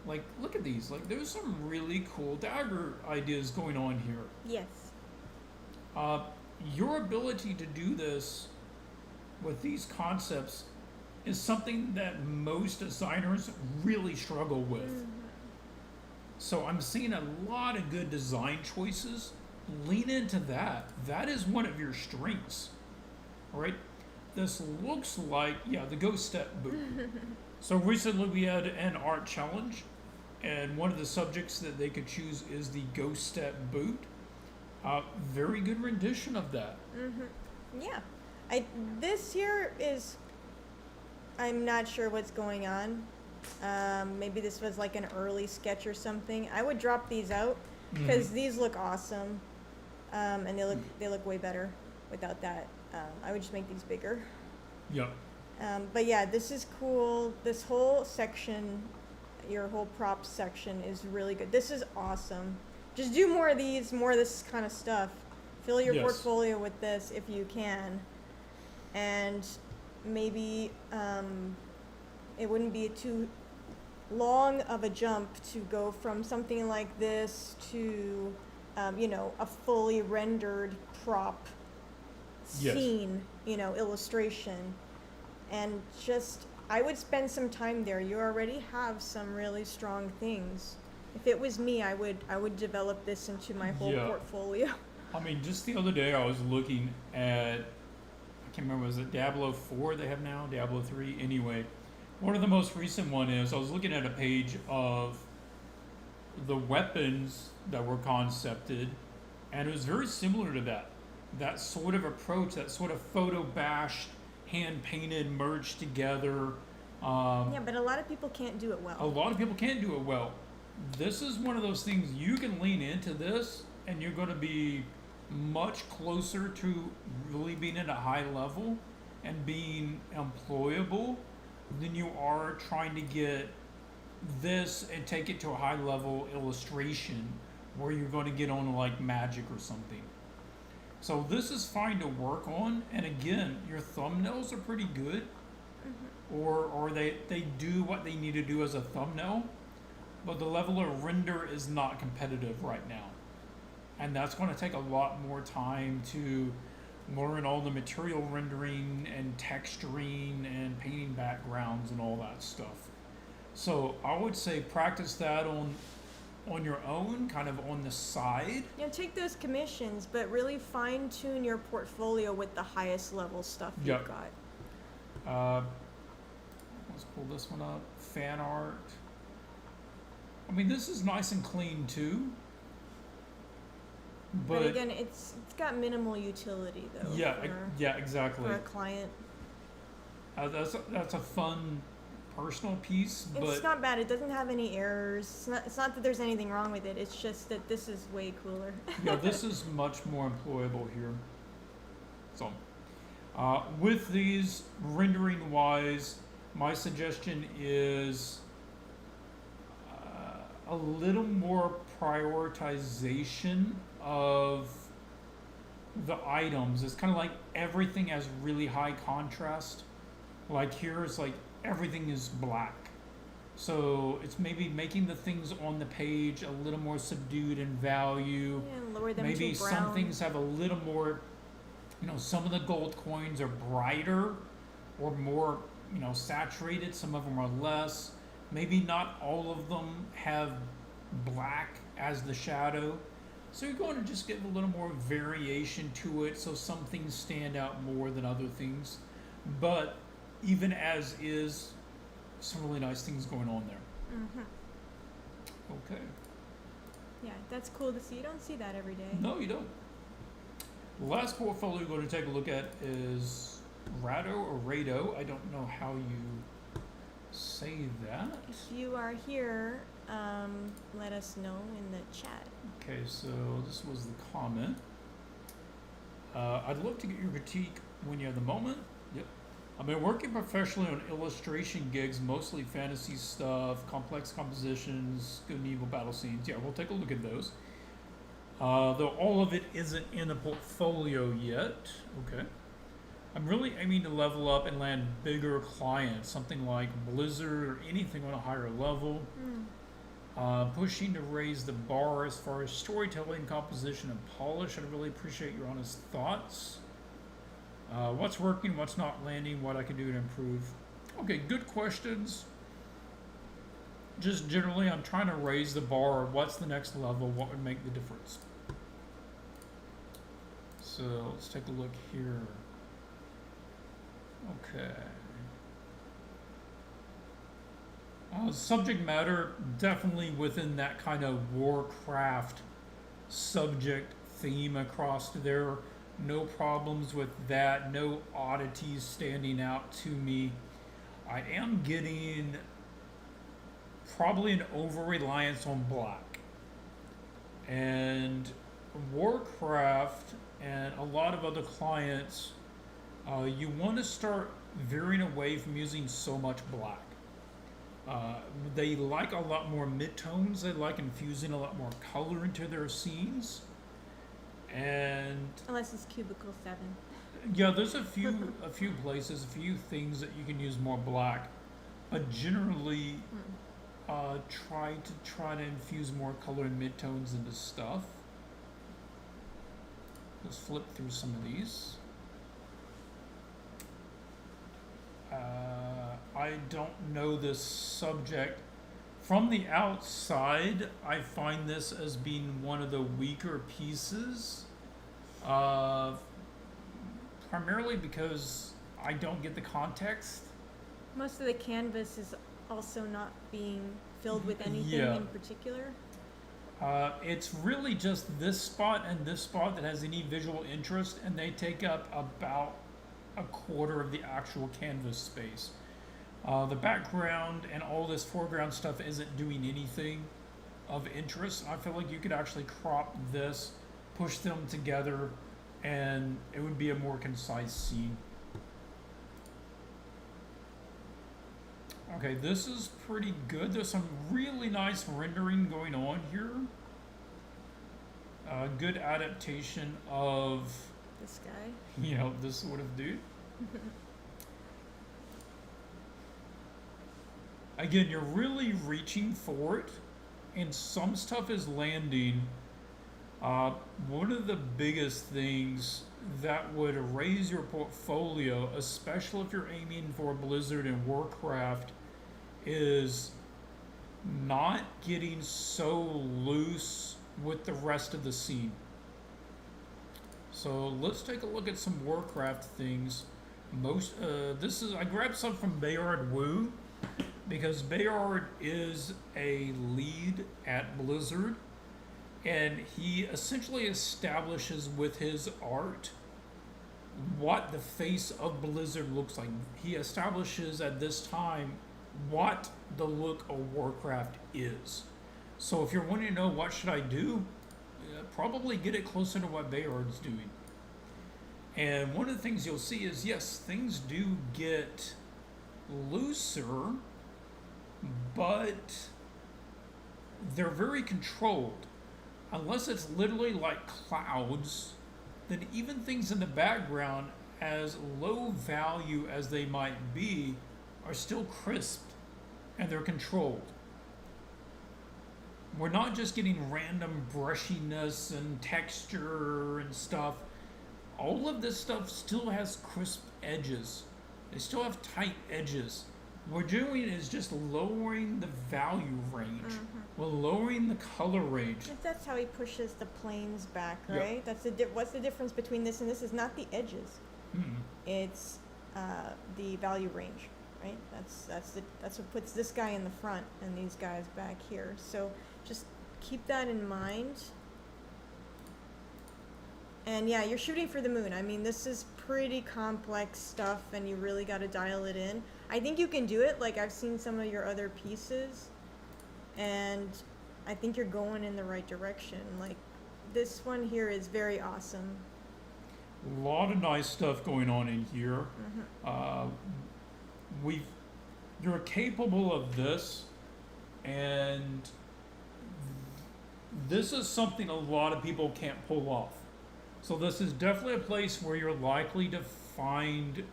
like, look at these, like, there's some really cool dagger ideas going on here. Yes. Your ability to do this with these concepts is something that most designers really struggle with. Mm-hmm. So I'm seeing a lot of good design choices. Lean into that. That is one of your strengths. All right? This looks like, yeah, the Ghost Step boot. So recently we had an art challenge, and one of the subjects that they could choose is the Ghost Step boot. Very good rendition of that. Mm-hmm. Yeah. This here is, I'm not sure what's going on. Maybe this was like an early sketch or something. I would drop these out because these look awesome, and they look way better without that. I would just make these bigger. Yep. But yeah, this is cool. This whole section, your whole props section is really good. This is awesome. Just do more of these, more of this kind of stuff. Fill your Yes. portfolio with this if you can. And maybe it wouldn't be too long of a jump to go from something like this to, a fully rendered prop Yes. scene, illustration. And just, I would spend some time there. You already have some really strong things. If it was me, I would develop this into my whole Yeah. portfolio. I mean, just the other day I was looking at, I can't remember, was it Diablo 4 they have now? Diablo 3? Anyway, one of the most recent one is, I was looking at a page of the weapons that were concepted, and it was very similar to that. That sort of approach, that sort of photo bashed, hand painted, merged together. Yeah, but a lot of people can't do it A well. lot of people can't do it well. This is one of those things you can lean into this, and you're going to be much closer to really being at a high level and being employable than you are trying to get this and take it to a high level illustration where you're going to get on like magic or something. So this is fine to work on, and again, your thumbnails are pretty good, or they do what they need to do as a thumbnail, but the level of render is not competitive right now. And that's going to take a lot more time to learn all the material rendering and texturing and painting backgrounds and all that stuff. So I would say practice that on your own, kind of on the side. You know, take those commissions, but really fine tune your portfolio with the highest level stuff Yep. you've got. Let's pull this one up. Fan art. I mean, this is nice and clean too. But again, it's got minimal utility though. Yeah, for, yeah, exactly. for a client. That's a fun personal piece, It's but not bad. It doesn't have any errors. It's not that there's anything wrong with it. It's just that this is way cooler. yeah, this is much more employable here. So, with these rendering wise, my suggestion is a little more prioritization of the items. It's kind of like everything has really high contrast. Like here, it's like everything is black. So it's maybe making the things on the page a little more subdued in value. Yeah, lower them Maybe to brown. some things have a little more, some of the gold coins are brighter or more, saturated. Some of them are less. Maybe not all of them have black as the shadow. So you're going to just give a little more variation to it, so some things stand out more than other things. But even as is, some really nice things going on there. Okay. Yeah, that's cool to see. You don't see that every day. No, you don't. The last portfolio we're going to take a look at is Rado or Rado. I don't know how you say that. If you are here, let us know in the chat. Okay, so this was the comment. I'd love to get your critique when you have the moment. Yep. I've been working professionally on illustration gigs, mostly fantasy stuff, complex compositions, good and evil battle scenes. Yeah, we'll take a look at those. Though all of it isn't in the portfolio yet. Okay. I'm really aiming to level up and land bigger clients, something like Blizzard or anything on a higher level. Pushing to raise the bar as far as storytelling, composition, and polish. I'd really appreciate your honest thoughts. What's working, what's not landing, what I can do to improve. Okay, good questions. Just generally, I'm trying to raise the bar. What's the next level? What would make the difference? So let's take a look here. Okay. Subject matter, definitely within that kind of Warcraft subject theme across there. No problems with that. No oddities standing out to me. I am getting probably an over-reliance on black. And Warcraft and a lot of other clients, you want to start veering away from using so much black. They like a lot more midtones. They like infusing a lot more color into their scenes. And Unless it's Cubicle 7. yeah, there's a few places, a few things that you can use more black. But generally, try to infuse more color and midtones into stuff. Let's flip through some of these. I don't know this subject. From the outside, I find this as being one of the weaker pieces. Primarily because I don't get the context. Most of the canvas is also not being filled with anything Yeah. in particular. It's really just this spot and this spot that has any visual interest, and they take up about a quarter of the actual canvas space. The background and all this foreground stuff isn't doing anything of interest. I feel like you could actually crop this, push them together, and it would be a more concise scene. Okay, this is pretty good. There's some really nice rendering going on here. Good adaptation of, This guy. this sort of dude. Again, you're really reaching for it, and some stuff is landing. One of the biggest things that would raise your portfolio, especially if you're aiming for Blizzard and Warcraft, is not getting so loose with the rest of the scene. So let's take a look at some Warcraft things. I grabbed some from Bayard Wu because Bayard is a lead at Blizzard, and he essentially establishes with his art what the face of Blizzard looks like. He establishes at this time what the look of Warcraft is. So if you're wanting to know what should I do, probably get it closer to what Bayard's doing. And one of the things you'll see is, yes, things do get looser, but they're very controlled. Unless it's literally like clouds, then even things in the background, as low value as they might be, are still crisp and they're controlled. We're not just getting random brushiness and texture and stuff. All of this stuff still has crisp edges. They still have tight edges. What we're doing is just lowering the value range. We're lowering the color range. That's how he pushes the planes back, Yep. right? That's what's the difference between this and this is not the edges. It's the value range, right? That's what puts this guy in the front and these guys back here. So just keep that in mind. And yeah, you're shooting for the moon. I mean, this is pretty complex stuff, and you really got to dial it in. I think you can do it. Like, I've seen some of your other pieces, and I think you're going in the right direction. Like, this one here is very awesome. A lot of nice stuff going on in here. You're capable of this, and this is something a lot of people can't pull off. So this is definitely a place where you're likely to find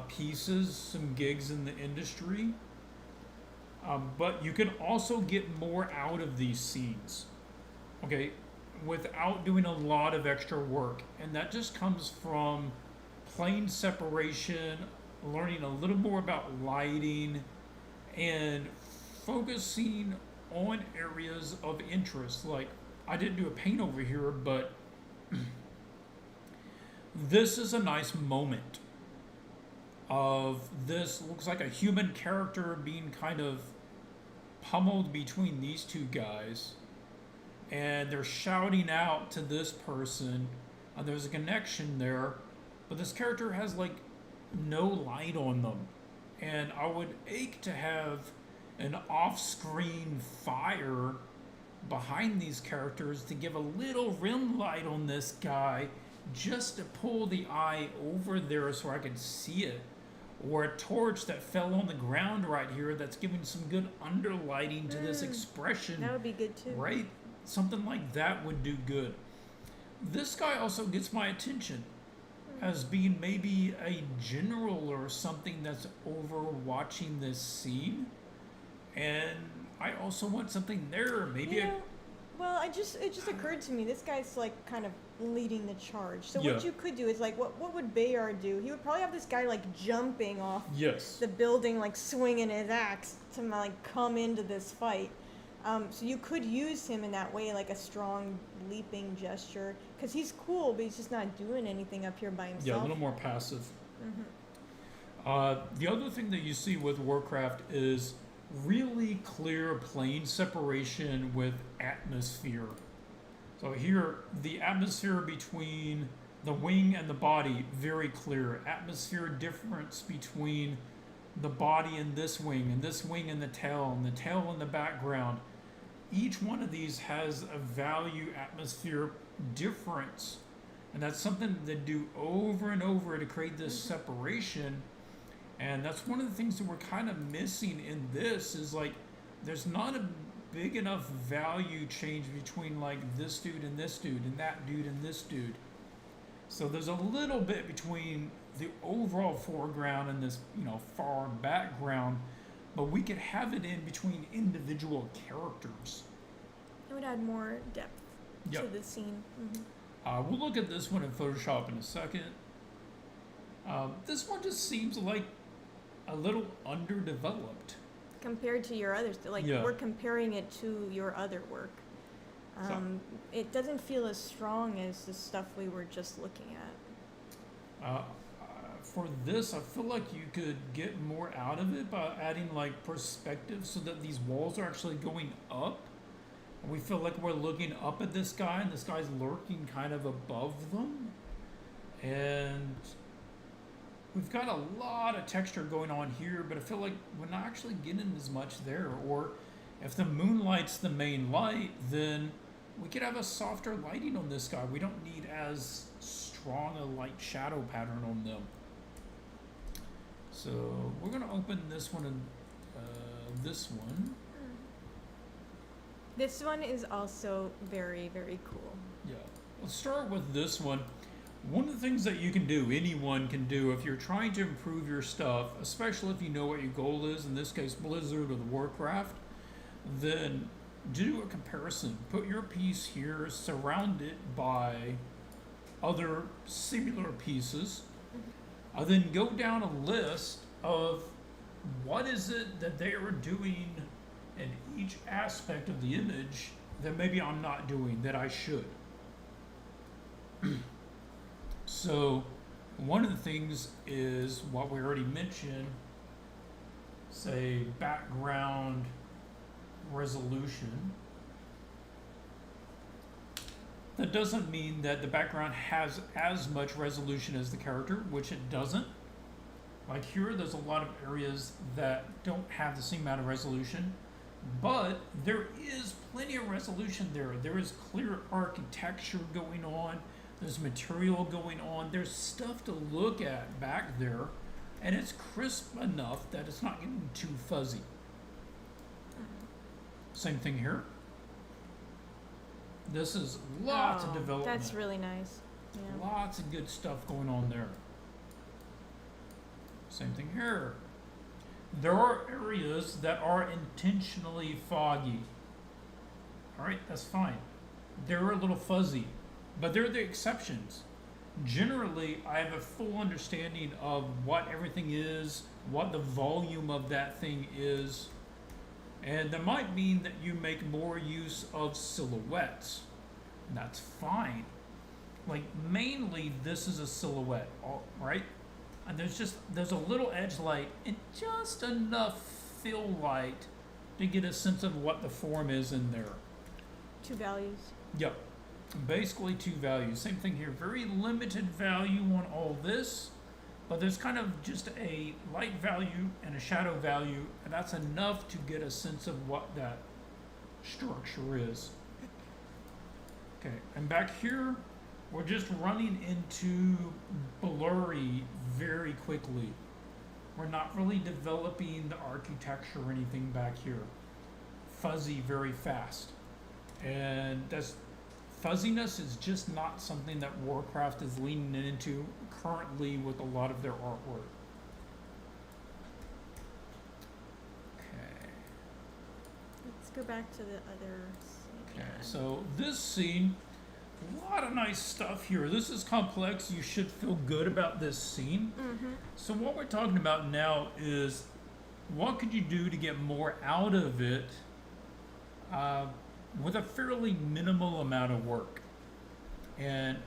pieces, some gigs in the industry. But you can also get more out of these scenes, okay, without doing a lot of extra work. And that just comes from plane separation, learning a little more about lighting, and focusing on areas of interest. Like, I didn't do a paint over here, but this is a nice moment of this. Looks like a human character being kind of pummeled between these two guys, and they're shouting out to this person, and there's a connection there, but this character has like no light on them, and I would ache to have an off-screen fire behind these characters to give a little rim light on this guy, just to pull the eye over there so I could see it, or a torch that fell on the ground right here that's giving some good underlighting to this expression. That would be good too. Right? Something like that would do good. This guy also gets my attention as being maybe a general or something that's overwatching this scene, and I also want something there. Maybe Well, it just occurred to me, this guy's like kind of leading the charge. So Yeah. what you could do is like, what would Bayard do? He would probably have this guy like jumping off yes, the building, like swinging his axe to like come into this fight. So you could use him in that way, like a strong leaping gesture, because he's cool, but he's just not doing anything up here by himself. yeah, a little more passive. The other thing that you see with Warcraft is really clear plane separation with atmosphere. So here, the atmosphere between the wing and the body, very clear. Atmosphere difference between the body and this wing and the tail in the background. Each one of these has a value atmosphere difference. And that's something they do over and over to create this separation. And that's one of the things that we're kind of missing in this is like there's not a big enough value change between like this dude and this dude and that dude and this dude. So there's a little bit between the overall foreground and this, far background, but we could have it in between individual characters. It would add more depth Yep. to the scene. We'll look at this one in Photoshop in a second. This one just seems like a little underdeveloped. Compared to your others, like Yeah. we're comparing it to your other work. It doesn't feel as strong as the stuff we were just looking at. For this, I feel like you could get more out of it by adding like perspective so that these walls are actually going up. And we feel like we're looking up at this guy and this guy's lurking kind of above them. And we've got a lot of texture going on here, but I feel like we're not actually getting as much there. Or if the moonlight's the main light, then we could have a softer lighting on this guy. We don't need as strong a light shadow pattern on them. So we're going to open this one and this one. This one is also very, very cool. Yeah. Let's start with this one. One of the things that you can do, anyone can do, if you're trying to improve your stuff, especially if you know what your goal is, in this case Blizzard or the Warcraft, then do a comparison. Put your piece here, surround it by other similar pieces, then go down a list of what is it that they are doing in each aspect of the image that maybe I'm not doing that I should. So one of the things is what we already mentioned, say background resolution. That doesn't mean that the background has as much resolution as the character, which it doesn't. Like here, there's a lot of areas that don't have the same amount of resolution, but there is plenty of resolution there. There is clear architecture going on. There's material going on. There's stuff to look at back there, and it's crisp enough that it's not getting too fuzzy. Same thing here. This is lots of development. That's really nice. Yeah. Lots of good stuff going on there. Same thing here. There are areas that are intentionally foggy. All right, that's fine. They're a little fuzzy, but they're the exceptions. Generally, I have a full understanding of what everything is, what the volume of that thing is, and that might mean that you make more use of silhouettes. And that's fine. Like mainly this is a silhouette, right? And there's a little edge light and just enough fill light to get a sense of what the form is in there. Two values. Yep. Basically two values. Same thing here. Very limited value on all this, but there's kind of just a light value and a shadow value, and that's enough to get a sense of what that structure is. Okay, and back here, we're just running into blurry very quickly. We're not really developing the architecture or anything back here. Fuzzy very fast. And that's fuzziness is just not something that Warcraft is leaning into currently with a lot of their artwork. Okay. Let's go back to the other scene. Okay, so this scene, a lot of nice stuff here. This is complex. You should feel good about this scene. So what we're talking about now is what could you do to get more out of it with a fairly minimal amount of work. And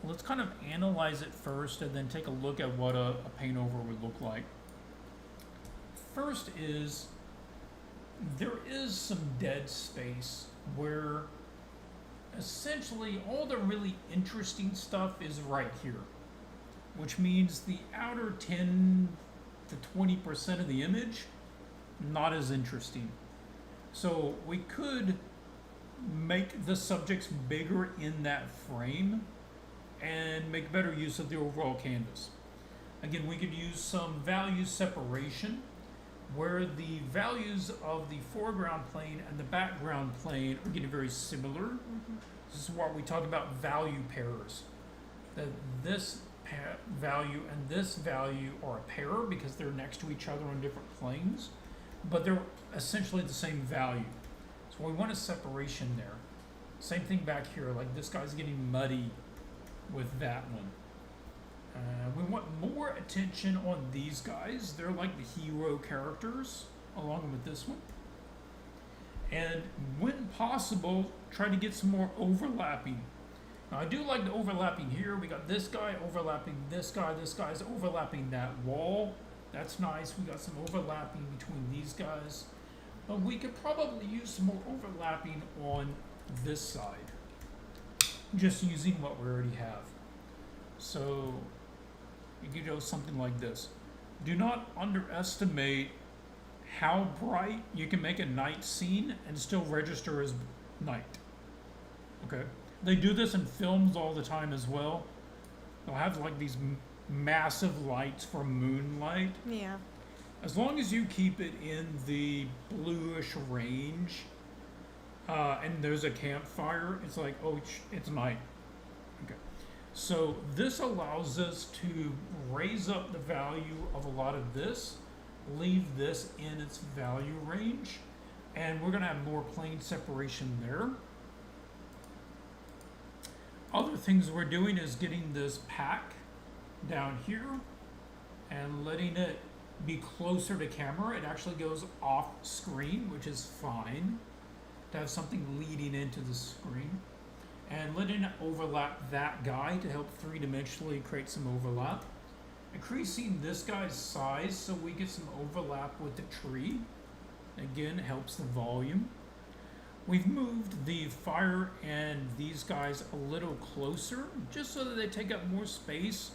let's kind of analyze it first and then take a look at what a paint over would look like. First is there is some dead space where essentially all the really interesting stuff is right here, which means the outer 10 to 20% of the image, not as interesting. So we could make the subjects bigger in that frame and make better use of the overall canvas. Again, we could use some value separation where the values of the foreground plane and the background plane are getting very similar. This is what we talk about value pairs. That this value and this value are a pair because they're next to each other on different planes, but they're essentially the same value. So we want a separation there. Same thing back here, like this guy's getting muddy with that one. We want more attention on these guys. They're like the hero characters, along with this one. And when possible, try to get some more overlapping. Now, I do like the overlapping here. We got this guy overlapping this guy. This guy's overlapping that wall. That's nice. We got some overlapping between these guys. But we could probably use some more overlapping on this side, just using what we already have. So you could go something like this. Do not underestimate how bright you can make a night scene and still register as night. Okay? They do this in films all the time as well. They'll have like these massive lights for moonlight. Yeah. As long as you keep it in the bluish range, and there's a campfire, it's like, oh, it's night. Okay. So this allows us to raise up the value of a lot of this, leave this in its value range, and we're going to have more plane separation there. Other things we're doing is getting this pack down here and letting it be closer to camera. It actually goes off screen, which is fine to have something leading into the screen, and letting it overlap that guy to help three-dimensionally create some overlap. Increasing this guy's size so we get some overlap with the tree. Again, helps the volume. We've moved the fire and these guys a little closer just so that they take up more space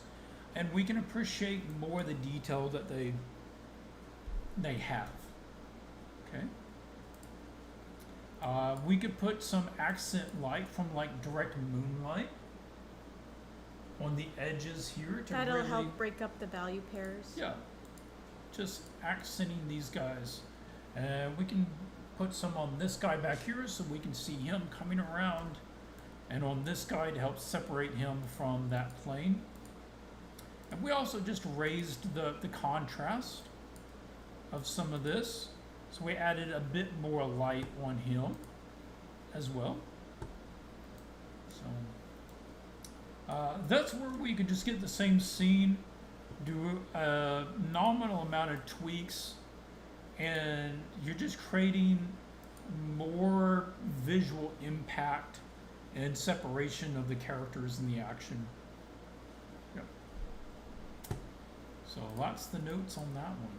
and we can appreciate more the detail that they have. Okay. We could put some accent light from like direct moonlight on the edges here to That'll really help break up the value pairs. Yeah, just accenting these guys. We can put some on this guy back here so we can see him coming around, and on this guy to help separate him from that plane. And we also just raised the contrast of some of this, so we added a bit more light on him as well. So that's where we could just get the same scene, do a nominal amount of tweaks, and you're just creating more visual impact and separation of the characters and the action. Yep. So that's the notes on that one.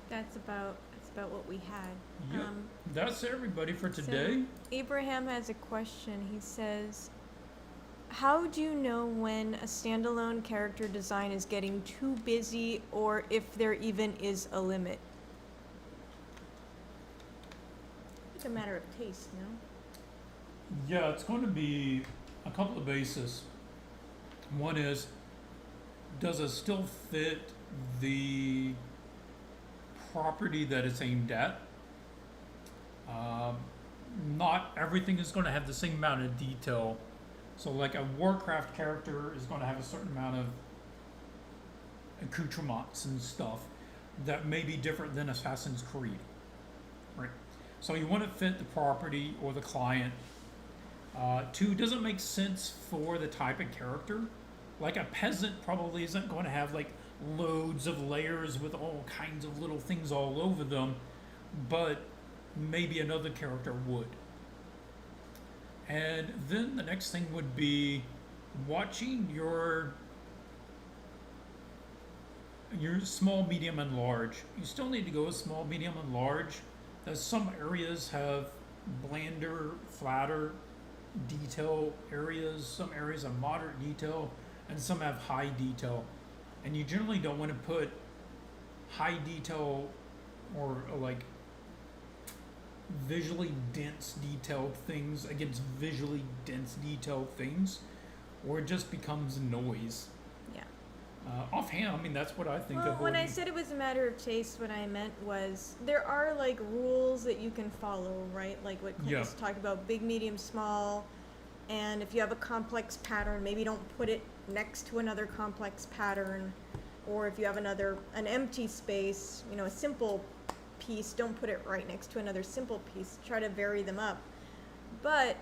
That's about what we had. Yep. That's everybody for today. So Abraham has a question. He says, how do you know when a standalone character design is getting too busy, or if there even is a limit? It's a matter of taste, no? Yeah, it's going to be a couple of bases. One is, does it still fit the property that it's aimed at? Not everything is going to have the same amount of detail. So like a Warcraft character is going to have a certain amount of accoutrements and stuff that may be different than Assassin's Creed, right? So you want to fit the property or the client. Two, doesn't make sense for the type of character. Like a peasant probably isn't going to have like loads of layers with all kinds of little things all over them, but maybe another character would. And then the next thing would be watching your you're small, medium, and large. You still need to go with small, medium, and large. As some areas have blander, flatter detail areas, some areas have moderate detail, and some have high detail. And you generally don't want to put high detail or like visually dense detailed things against visually dense detailed things, or it just becomes noise. Yeah. Offhand, I mean, that's what I think Well, of. when I said it was a matter of taste, what I meant was there are like rules that you can follow, right? Like what Clint Yeah. was talking about, big, medium, small. And if you have a complex pattern, maybe don't put it next to another complex pattern. Or if you have an empty space, a simple piece, don't put it right next to another simple piece. Try to vary them up. But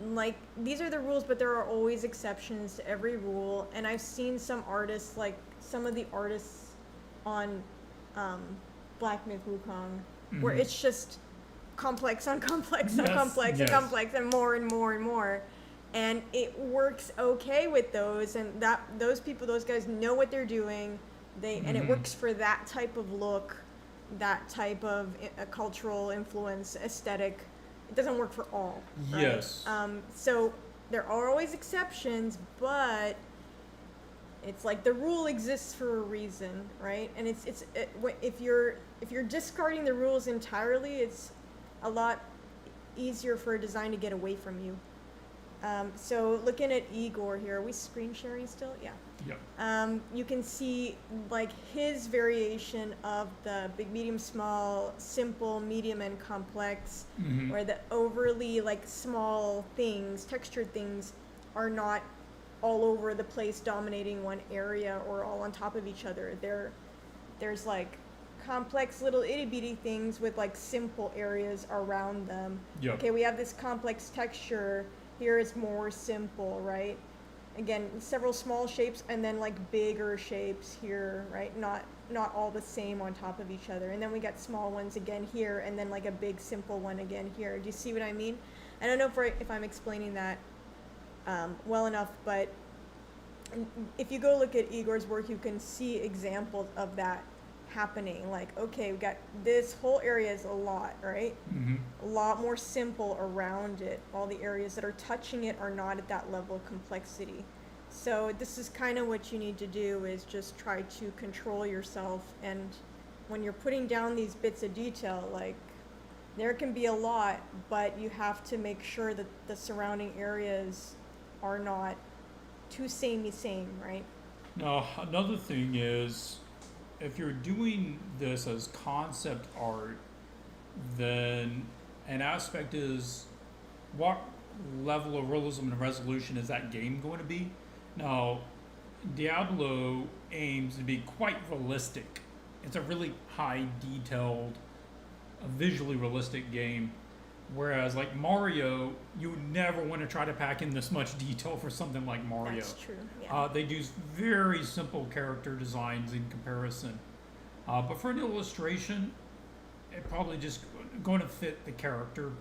like these are the rules, but there are always exceptions to every rule. And I've seen some artists, like some of the artists on Black Myth Wukong, where Mhm. it's just complex on complex on Yes, complex yes. and complex and more and more and more. And it works okay with those, and those guys know what they're doing. And it Mhm. works for that type of look, that type of cultural influence, aesthetic. It doesn't work for all, right? Yes. So there are always exceptions, but it's like the rule exists for a reason, right? And if you're discarding the rules entirely, it's a lot easier for a design to get away from you. So looking at Igor here, are we screen sharing still? Yeah. Yep. You can see like his variation of the big, medium, small, simple, medium, and complex, Mhm. where the overly like small things, textured things, are not all over the place dominating one area or all on top of each other. There's like complex little itty bitty things with like simple areas around them. Yep. Okay, we have this complex texture. Here is more simple, right? Again, several small shapes and then like bigger shapes here, right? Not all the same on top of each other. And then we got small ones again here, and then like a big simple one again here. Do you see what I mean? I don't know if I'm explaining that well enough, but if you go look at Igor's work, you can see examples of that happening. Like, okay, we got this whole area is a lot, right? Mhm. A lot more simple around it. All the areas that are touching it are not at that level of complexity. So this is kind of what you need to do, is just try to control yourself. And when you're putting down these bits of detail, like there can be a lot, but you have to make sure that the surrounding areas are not too samey same, right? Now, another thing is, if you're doing this as concept art, then an aspect is what level of realism and resolution is that game going to be? Now, Diablo aims to be quite realistic. It's a really high detailed, visually realistic game. Whereas, like Mario, you would never want to try to pack in this much detail for something like Mario. That's true. Yeah. They do very simple character designs in comparison. But for an illustration, it probably just going to fit the character.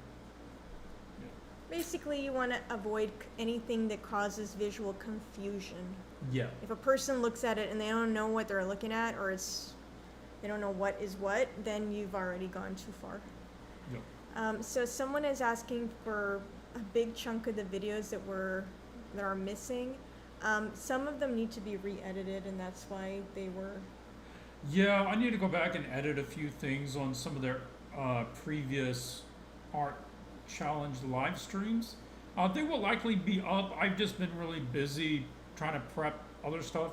Basically, you want to avoid anything that causes visual confusion. Yeah. If a person looks at it and they don't know what they're looking at, or they don't know what is what, then you've already gone too far. Yep. So someone is asking for a big chunk of the videos that are missing. Some of them need to be re-edited, and that's why they were. Yeah, I need to go back and edit a few things on some of their previous art challenge live streams. They will likely be up. I've just been really busy trying to prep other stuff.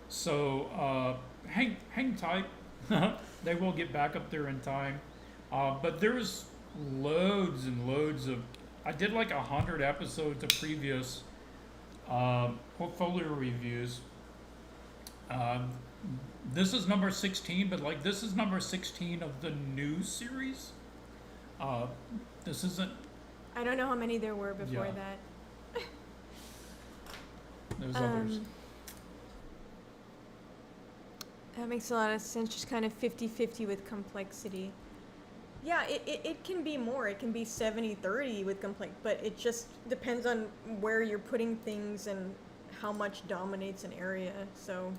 So hang tight. They will get back up there in time. But there's loads and loads of. I did like 100 episodes of previous portfolio reviews. This is number 16, but like this is number 16 of the new series. This isn't. I don't know how many there were before Yeah. that. There's others. That makes a lot of sense, just kind of 50-50 with complexity. Yeah, it can be more. It can be 70-30 with complex, but it just depends on where you're putting things and how much dominates an area. So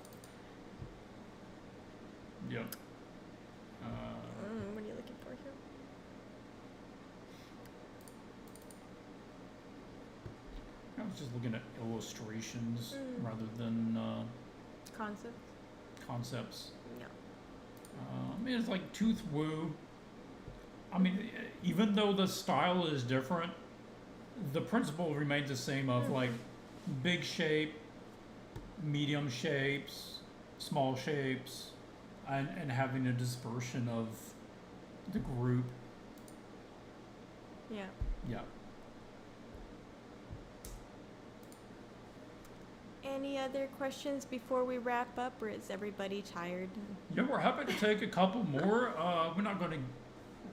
Yep. What are you looking for here? I was just looking at illustrations Mm. rather than Concept? concepts. No. I mean, it's like tooth woo. I mean, even though the style is different, the principle remains the same of like big shape, medium shapes, small shapes, and having a dispersion of the group. Yeah. Yeah. Any other questions before we wrap up, or is everybody tired? Yeah, we're happy to take a couple more. We're not going to.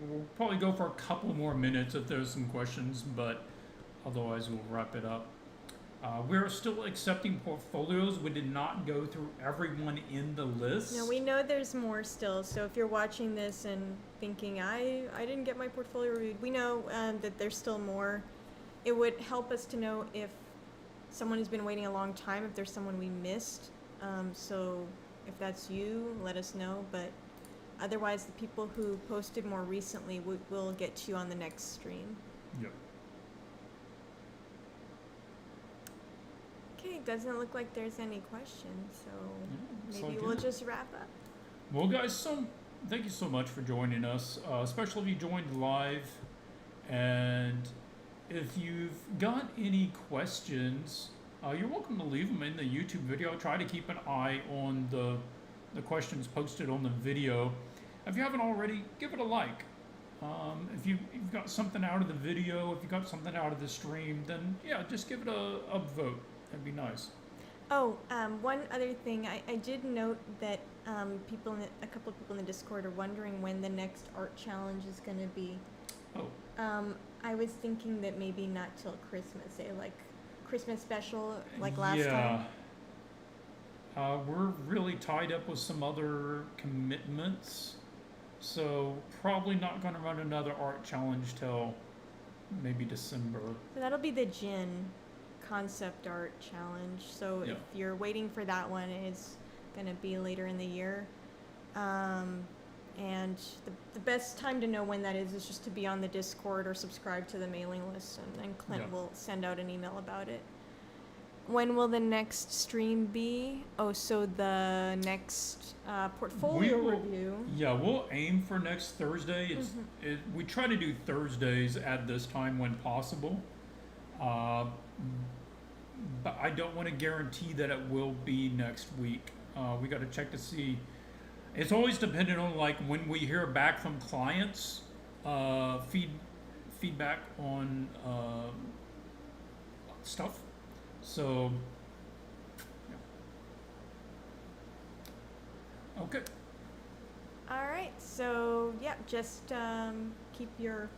We'll probably go for a couple more minutes if there's some questions, but otherwise we'll wrap it up. We're still accepting portfolios. We did not go through everyone in the list. No, we know there's more still. So if you're watching this and thinking, I didn't get my portfolio reviewed, we know that there's still more. It would help us to know if someone has been waiting a long time, if there's someone we missed. So if that's you, let us know. But otherwise, the people who posted more recently, we'll get to you on the next stream. Yep. Okay, doesn't look like there's any questions, so looks maybe like we'll it. just wrap up. Well, guys, thank you so much for joining us, especially if you joined live. And if you've got any questions, you're welcome to leave them in the YouTube video. Try to keep an eye on the questions posted on the video. If you haven't already, give it a like. If you've got something out of the video, if you got something out of the stream, then yeah, just give it a vote. That'd be nice. Oh, one other thing, I did note that a couple of people in the Discord are wondering when the next art challenge is going to be. Oh. I was thinking that maybe not till Christmas, say like Christmas special, like last time. Yeah. We're really tied up with some other commitments, so probably not going to run another art challenge till maybe December. So that'll be the Gin concept art challenge. So Yeah. if you're waiting for that one, it's going to be later in the year. And the best time to know when that is just to be on the Discord or subscribe to the mailing list, and then Clint Yeah. will send out an email about it. When will the next stream be? Oh, so the next portfolio review. Yeah, we'll aim for next Thursday. We try to do Thursdays at this time when possible. But I don't want to guarantee that it will be next week. We got to check to see. It's always dependent on like when we hear back from clients, feedback on stuff. So, yeah. Okay. All right. So yeah, just keep your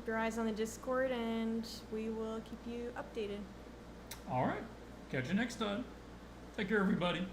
eyes on the Discord, and we will keep you updated. All right. Catch you next time. Take care, everybody.